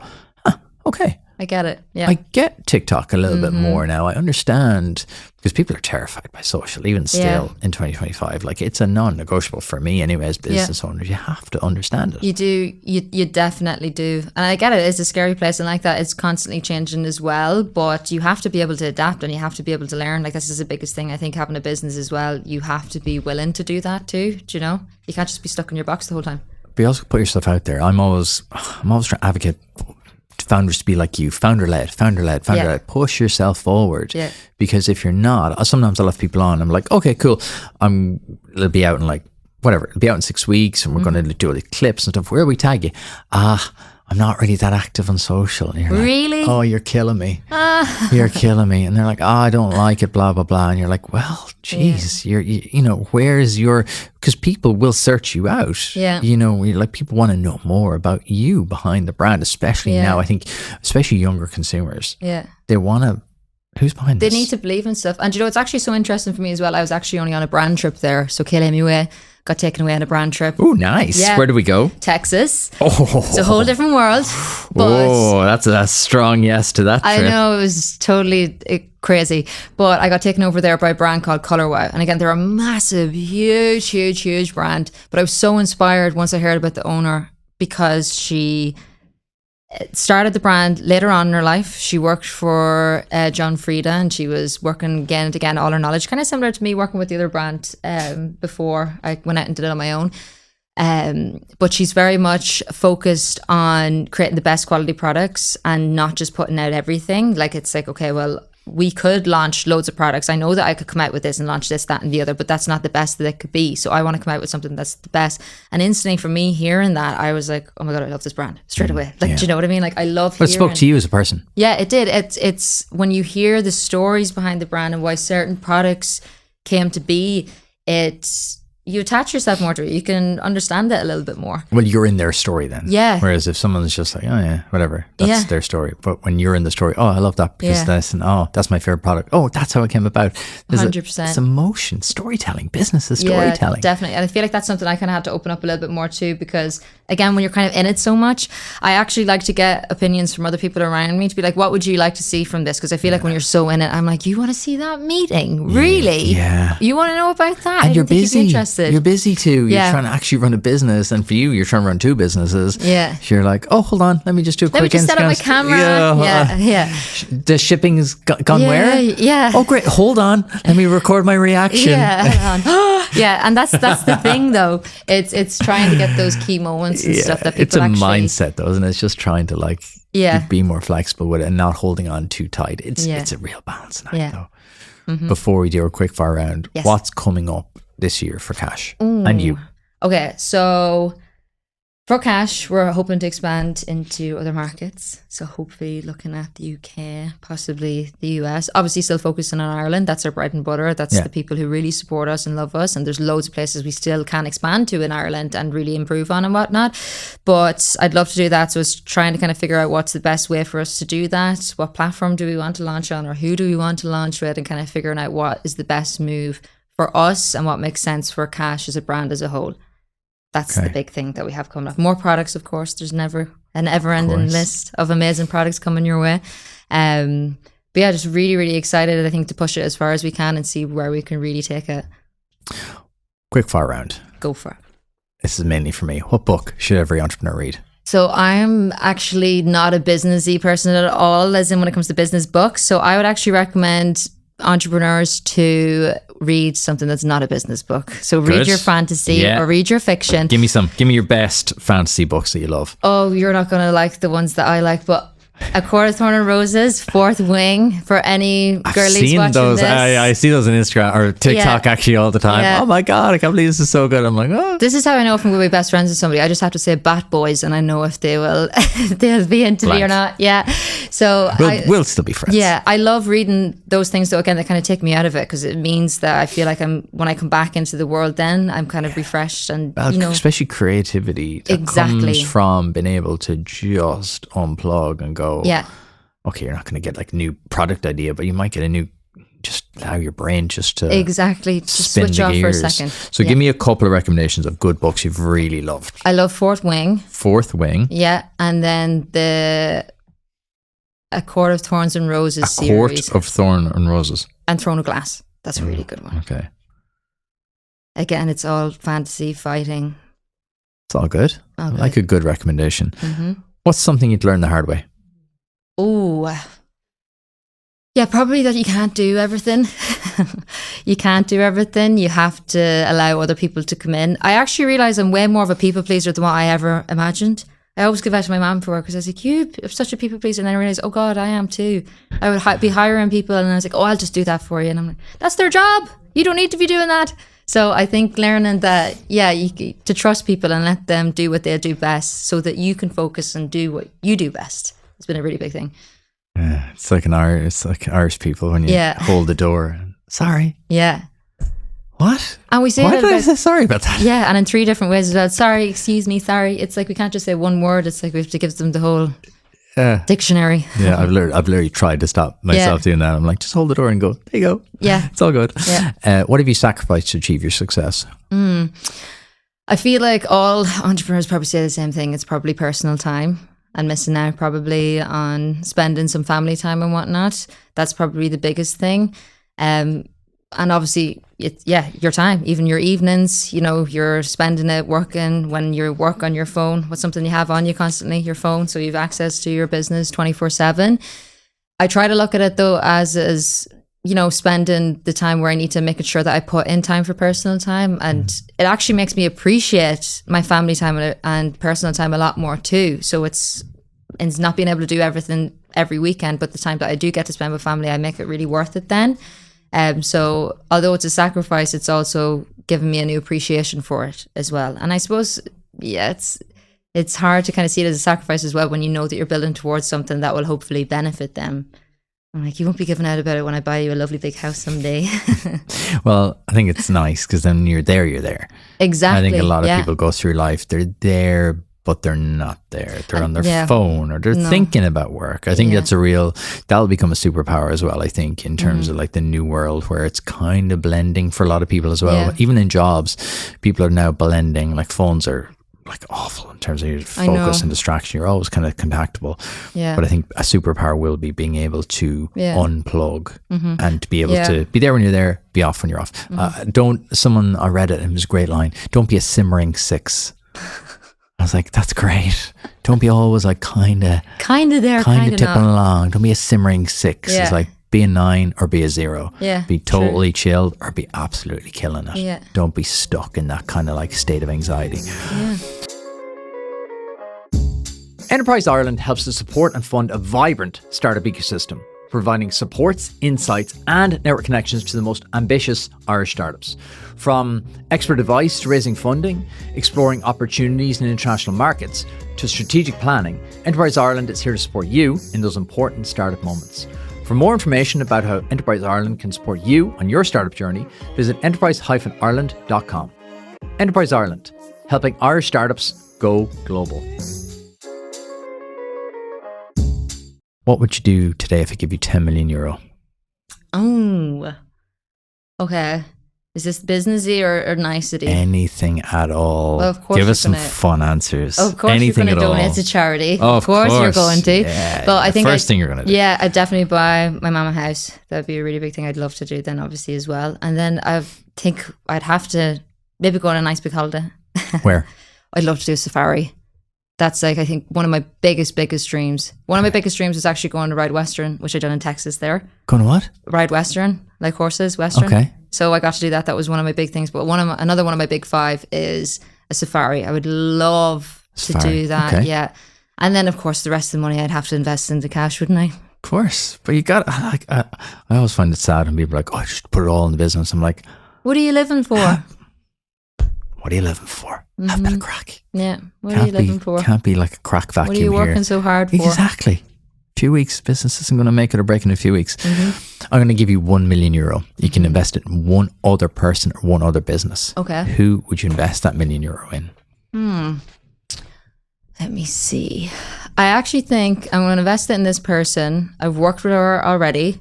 okay. I get it. Yeah. I get TikTok a little bit more now. I understand, because people are terrified by social, even still in 2025. Like, it's a non-negotiable for me anyway, as business owners. You have to understand it. You do. You definitely do. And I get it. It's a scary place, and like that, it's constantly changing as well. But you have to be able to adapt, and you have to be able to learn. Like, this is the biggest thing, I think, having a business as well. You have to be willing to do that too. Do you know? You can't just be stuck in your box the whole time. But you also put yourself out there. I'm always trying to advocate founders to be like you, founder-led. Push yourself forward. Yeah. Because if you're not, sometimes I'll have people on, I'm like, okay, cool. It'll be out in like, whatever, it'll be out in 6 weeks, and we're going to do all the clips and stuff. Where we tag you? I'm not really that active on social. And you're like, really? Oh, you're killing me. You're killing me. And they're like, I don't like it, blah, blah, blah. And you're like, well, geez, you know, where's your, because people will search you out. Yeah. You know, like, people want to know more about you behind the brand, especially now, I think, especially younger consumers. Yeah. They want to, who's behind this? They need to believe in stuff. And you know, it's actually so interesting for me as well. I was actually only on a brand trip there. So Keilidh got taken away on a brand trip. Oh, nice. Yeah. Where did we go? Texas. Oh. It's a whole different world. Oh, that's a strong yes to that trip. I know, it was totally crazy. But I got taken over there by a brand called Color Wow. And again, they're a massive, huge brand. But I was so inspired once I heard about the owner, because she started the brand later on in her life. She worked for John Frieda, and she was working again and again, all her knowledge, kind of similar to me working with the other brand before I went out and did it on my own. But she's very much focused on creating the best quality products and not just putting out everything. Like, it's like, okay, well, we could launch loads of products. I know that I could come out with this and launch this, that, and the other, but that's not the best that it could be. So I want to come out with something that's the best. And instantly, for me, hearing that, I was like, oh my God, I love this brand straight away. Like, do you know what I mean? Like, I love But it spoke to you as a person. Yeah, it did. It's when you hear the stories behind the brand and why certain products came to be, you attach yourself more to it. You can understand it a little bit more. Well, you're in their story then. Yeah. Whereas if someone's just like, oh yeah, whatever, that's their story. But when you're in the story, oh, I love that because this, and oh, that's my favorite product. Oh, that's how it came about. 100%. It's emotion, storytelling, business is storytelling. Yeah, definitely. And I feel like that's something I kind of had to open up a little bit more too, because again, when you're kind of in it so much, I actually like to get opinions from other people around me to be like, what would you like to see from this? Because I feel like when you're so in it, I'm like, you want to see that meeting? Really? Yeah. You want to know about that? And you're busy. Interested. You're busy too. You're trying to actually run a business, and for you, you're trying to run 2 businesses. Yeah. So you're like, oh, hold on, let me just do a quick. Let me just set up my camera. Yeah. The shipping's gone where? Yeah. Oh, great. Hold on. Let me record my reaction. Yeah. Yeah. And that's the thing though. It's trying to get those key moments and stuff that people it's a actually, mindset though, isn't it? It's just trying to like be more flexible with it and not holding on too tight. It's a real balance act though. Mm-hmm. Before we do a quick fire round, what's coming up this year for Kash and you? Okay, so for Kash, we're hoping to expand into other markets. So hopefully looking at the UK, possibly the US. Obviously still focusing on Ireland. That's our bread and butter. That's the people who really support us and love us. And there's loads of places we still can expand to in Ireland and really improve on and whatnot. But I'd love to do that. So it's trying to kind of figure out what's the best way for us to do that. What platform do we want to launch on, or who do we want to launch with, and kind of figuring out what is the best move for us and what makes sense for Kash as a brand as a whole. That's the big thing that we have coming up. More products, of course. There's never an ever-ending list of amazing products coming your way. But yeah, just really, really excited, I think, to push it as far as we can and see where we can really take it. Quick fire round. Go for it. This is mainly for me. What book should every entrepreneur read? So I'm actually not a businessy person at all, as in when it comes to business books. So I would actually recommend entrepreneurs to read something that's not a business book. So read your fantasy or read your fiction. Give me your best fantasy books that you love. Oh, you're not going to like the ones that I like, but A Court of Thorn and Roses, Fourth Wing, for any girlies watching those. this. I see those on Instagram or TikTok actually all the time. Yeah. Oh my God, I can't believe this is so good. I'm like, oh. This is how I know if I'm going to be best friends with somebody. I just have to say Bat Boys and I know if they will they'll be into me or not. Yeah. So we'll still be friends. Yeah. I love reading those things though. Again, they kind of take me out of it because it means that I feel like when I come back into the world, then I'm kind of refreshed and especially creativity that comes from being able to just unplug and go, okay, you're not going to get like a new product idea, but you might get a new, just allow your brain just to just switch off for a second. So give me a couple of recommendations of good books you've really loved. I love Fourth Wing. Yeah. And then A Court of Thorns and Roses series. A Court of Thorn and Roses. And Throne of Glass. That's a really good one. Okay. Again, it's all fantasy, fighting. It's all good. I like a good recommendation. Mm-hmm. What's something you'd learn the hard way? Oh, yeah, probably that you can't do everything. You can't do everything. You have to allow other people to come in. I actually realize I'm way more of a people pleaser than what I ever imagined. I always give out to my mum for work because I was like, you're such a people pleaser. And then I realized, oh God, I am too. I would be hiring people and I was like, oh, I'll just do that for you. And I'm like, that's their job. You don't need to be doing that. So I think learning that, to trust people and let them do what they'll do best so that you can focus and do what you do best. It's been a really big thing. Yeah, it's like Irish people when you hold the door. Sorry. Yeah. What? And we say why did I say sorry about that? Yeah, and in 3 different ways as well. Sorry, excuse me, sorry. It's like we can't just say one word. It's like we have to give them the whole dictionary. Yeah, I've literally tried to stop myself doing that. I'm like, just hold the door and go, there you go. Yeah. It's all good. Yeah. What have you sacrificed to achieve your success? I feel like all entrepreneurs probably say the same thing. It's probably personal time. And missing out probably on spending some family time and whatnot. That's probably the biggest thing. And obviously, your time, even your evenings, you're spending it working. When you work on your phone, what's something you have on you constantly? Your phone. So you have access to your business 24/7. I try to look at it though as spending the time where I need to make sure that I put in time for personal time. And it actually makes me appreciate my family time and personal time a lot more too. So it's not being able to do everything every weekend, but the time that I do get to spend with family, I make it really worth it then. So although it's a sacrifice, it's also given me a new appreciation for it as well. And I suppose, it's hard to kind of see it as a sacrifice as well when you know that you're building towards something that will hopefully benefit them I'm like, you won't be giving out about it when I buy you a lovely big house someday. Well, I think it's nice because then you're there. Exactly. I think a lot of people go through life, they're there, but they're not there. They're on their phone or they're thinking about work. I think that'll become a superpower as well, I think, in terms of like the new world where it's kind of blending for a lot of people as well. Even in jobs, people are now blending, like phones are like awful in terms of your focus and distraction. You're always kind of contactable. Yeah. But I think a superpower will be being able to unplug and to be able to be there when you're there, be off when you're off. Someone, I read it and it was a great line, don't be a simmering 6. I was like, that's great. Don't be always like kind of there, kind of tipping along. Don't be a simmering 6. It's like be a 9 or be a 0. Yeah, be totally chilled or be absolutely killing it. Yeah. Don't be stuck in that kind of like state of anxiety. Yeah. Enterprise Ireland helps to support and fund a vibrant startup ecosystem, providing supports, insights and network connections to the most ambitious Irish startups. From expert advice to raising funding, exploring opportunities in international markets, to strategic planning, Enterprise Ireland is here to support you in those important startup moments. For more information about how Enterprise Ireland can support you on your startup journey, visit enterprise-ireland.com. Enterprise Ireland, helping Irish startups go global. What would you do today if I give you 10 million euro? Oh, okay. Is this businessy or nicety? Anything at all. Well, of course, give us some fun answers. Of course, anything you're going to donate to charity. Oh, of course you're going to. Yeah, but I think first thing you're going to do. Yeah, I'd definitely buy my mum a house. That'd be a really big thing I'd love to do then, obviously, as well. And then I think I'd have to maybe go on a nice big holiday. Where? I'd love to do a safari. That's like, I think, one of my biggest dreams. One of my biggest dreams was actually going to ride Western, which I done in Texas there. Going to what? Ride Western, like horses, Western. Okay. So I got to do that. That was one of my big things. But another one of my big 5 is a safari. I would love to do that. Okay. Yeah. And then, of course, the rest of the money I'd have to invest into cash, wouldn't I? Of course. But you got, like, I always find it sad when people are like, oh, I just put it all in the business. I'm like, what are you living for? What are you living for? Have a bit of crack. Yeah. What are you living for? Can't be like a crack vacuum. What are you working so hard for? Exactly. Few weeks, business isn't going to make it or break in a few weeks. I'm going to give you 1 million euro. You can invest it in one other person or one other business. Okay. Who would you invest that €1 million in? Let me see. I actually think I'm going to invest it in this person. I've worked with her already,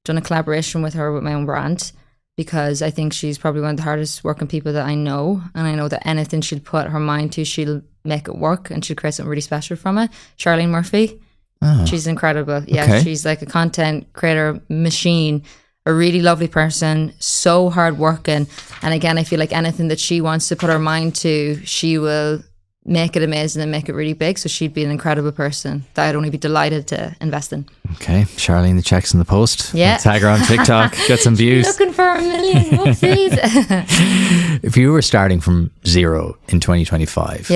done a collaboration with her with my own brand, because I think she's probably one of the hardest working people that I know. And I know that anything she'll put her mind to, she'll make it work and she'll create something really special from it. Charlene Murphy. Oh. She's incredible. Yeah, okay. She's like a content creator machine, a really lovely person, so hardworking. And again, I feel like anything that she wants to put her mind to, she will make it amazing and make it really big. So she'd be an incredible person that I'd only be delighted to invest in. Okay, Charlene, the check's in the post. Yeah. Tag her on TikTok, get some views. Looking for 1 million, whoopsies. If you were starting from zero in 2025,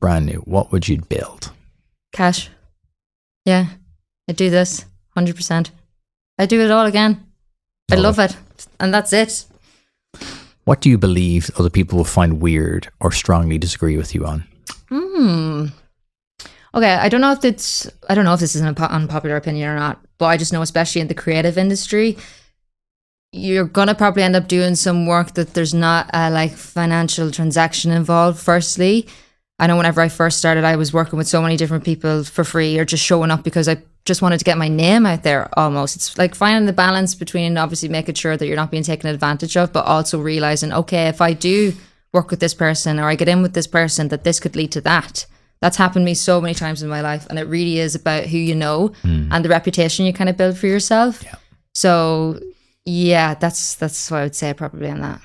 brand new, what would you build? Cash. Yeah, I'd do this 100%. I'd do it all again. I love it. And that's it. What do you believe other people will find weird or strongly disagree with you on? Okay, I don't know if this is an unpopular opinion or not, but I just know, especially in the creative industry, you're gonna probably end up doing some work that there's not a like financial transaction involved. Firstly, I know whenever I first started, I was working with so many different people for free or just showing up because I just wanted to get my name out there almost. It's like finding the balance between obviously making sure that you're not being taken advantage of, but also realizing, okay, if I do work with this person or I get in with this person, that this could lead to that. That's happened to me so many times in my life. And it really is about who you know and the reputation you kind of build for yourself. Yeah. So yeah, that's what I would say probably on that.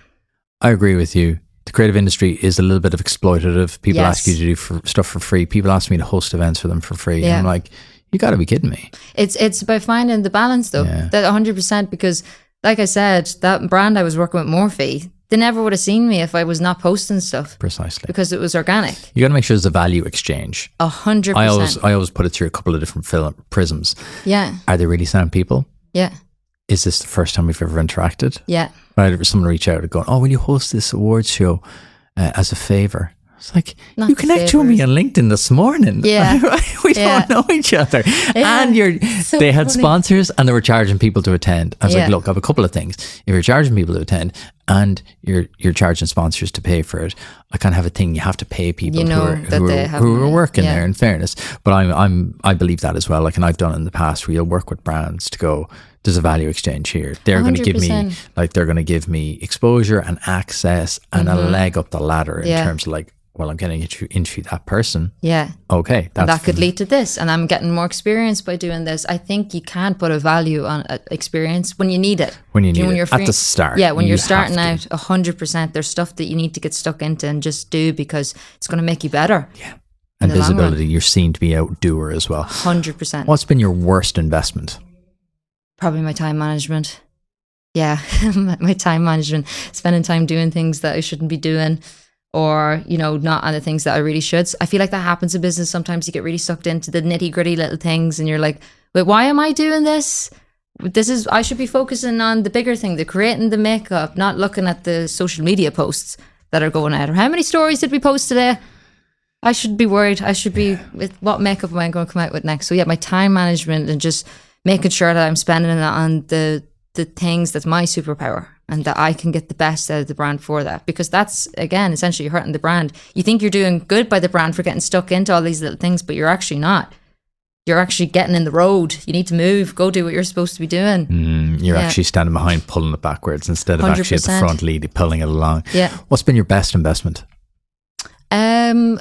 I agree with you. The creative industry is a little bit of exploitative. People ask you to do stuff for free. People ask me to host events for them for free. Yeah. And I'm like, you got to be kidding me. It's about finding the balance though, that 100%, because like I said, that brand I was working with, Morphe, they never would have seen me if I was not posting stuff. Precisely. Because it was organic. You got to make sure there's a value exchange. 100%. I always put it through a couple of different prisms. Yeah. Are they really sound people? Yeah. Is this the first time we've ever interacted? Yeah. Right, someone reach out and go, oh, will you host this awards show as a favor? It's like, Not you the connected with me on LinkedIn this morning. Yeah. We don't know each other. Yeah. And So they had funny. sponsors and they were charging people to attend. I was like, Yeah. look, I have a couple of things. If you're charging people to attend and you're charging sponsors to pay for it, I kind of have a thing. You have to pay people You know that they have who are money. working Yeah. there, in fairness. But I believe that as well. Like, and I've done it in the past where you'll work with brands to go, there's a value exchange here. They're going to give me 100%. they're going to give me exposure and access and a leg up the ladder in terms of like, well, I'm getting to interview that person. Yeah. Okay. And that could lead to this. And I'm getting more experience by doing this. I think you can't put a value on experience when you need it. When you need know, when it. you're At the start. Yeah, when you you're starting have out, 100%, there's stuff that you need to get stuck into and just do because it's going to make you better. Yeah. And the long run. visibility. You're seen to be a doer as well. 100%. What's been your worst investment? Probably my time management. Yeah, my time management. Spending time doing things that I shouldn't be doing, or, you know, not on the things that I really should. I feel like that happens in business. Sometimes you get really sucked into the nitty gritty little things and you're like, wait, why am I doing this? I should be focusing on the bigger thing, the creating the makeup, not looking at the social media posts that are going out. Or how many stories did we post today? I should be worried. I should be, with what makeup am I going to come out with next? So yeah, my time management and just making sure that I'm spending it on the things that's my superpower and that I can get the best out of the brand for that. Because that's, again, essentially hurting the brand. You think you're doing good by the brand for getting stuck into all these little things, but you're actually not. You're actually getting in the road. You need to move, go do what you're supposed to be doing. You're actually standing behind, pulling it backwards instead of actually at the 100%. front lead, pulling it along. Yeah. What's been your best investment? Again,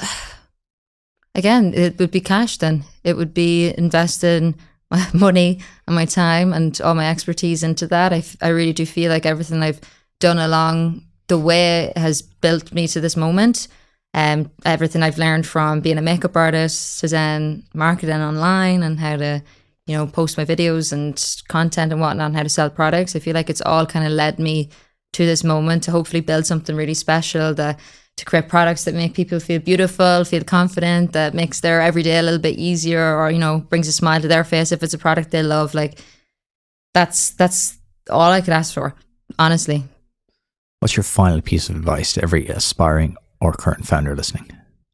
it would be cash then. It would be investing my money and my time and all my expertise into that. I really do feel like everything I've done along the way has built me to this moment. Everything I've learned from being a makeup artist to then marketing online and how to, you know, post my videos and content and whatnot and how to sell products. I feel like it's all kind of led me to this moment to hopefully build something really special, to create products that make people feel beautiful, feel confident, that makes their everyday a little bit easier, or, you know, brings a smile to their face if it's a product they love. Like, that's all I could ask for, honestly. What's your final piece of advice to every aspiring or current founder listening?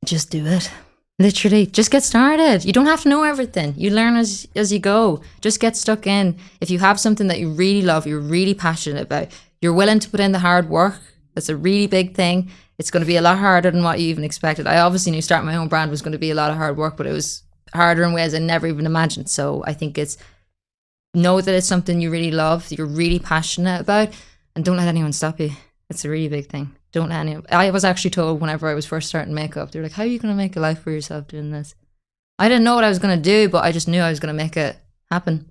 Just do it. Literally, just get started. You don't have to know everything. You learn as you go. Just get stuck in. If you have something that you really love, you're really passionate about, you're willing to put in the hard work, that's a really big thing. It's going to be a lot harder than what you even expected. I obviously knew starting my own brand was going to be a lot of hard work, but it was harder in ways I never even imagined. So I think know that it's something you really love, you're really passionate about, and don't let anyone stop you. It's a really big thing. Don't let anyone. I was actually told whenever I was first starting makeup, they were like, how are you going to make a life for yourself doing this? I didn't know what I was going to do, but I just knew I was going to make it happen.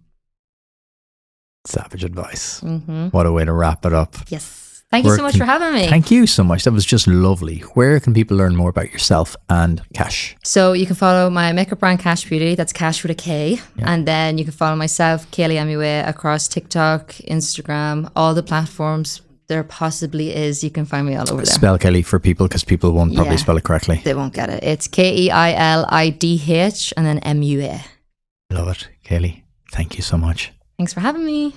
Savage advice. Mm-hmm. What a way to wrap it up. Yes. Thank you so much for having me. Thank you so much. That was just lovely. Where can people learn more about yourself and Kash? So you can follow my makeup brand Kash Beauty. That's Kash with a K. Yeah. And then you can follow myself, Keilidh MUA, across TikTok, Instagram, all the platforms there possibly is. You can find me all over there. Spell Keilidh for people, because people won't probably spell it correctly. They won't get it. It's Keilidh and then MUA. Love it. Keilidh, thank you so much. Thanks for having me.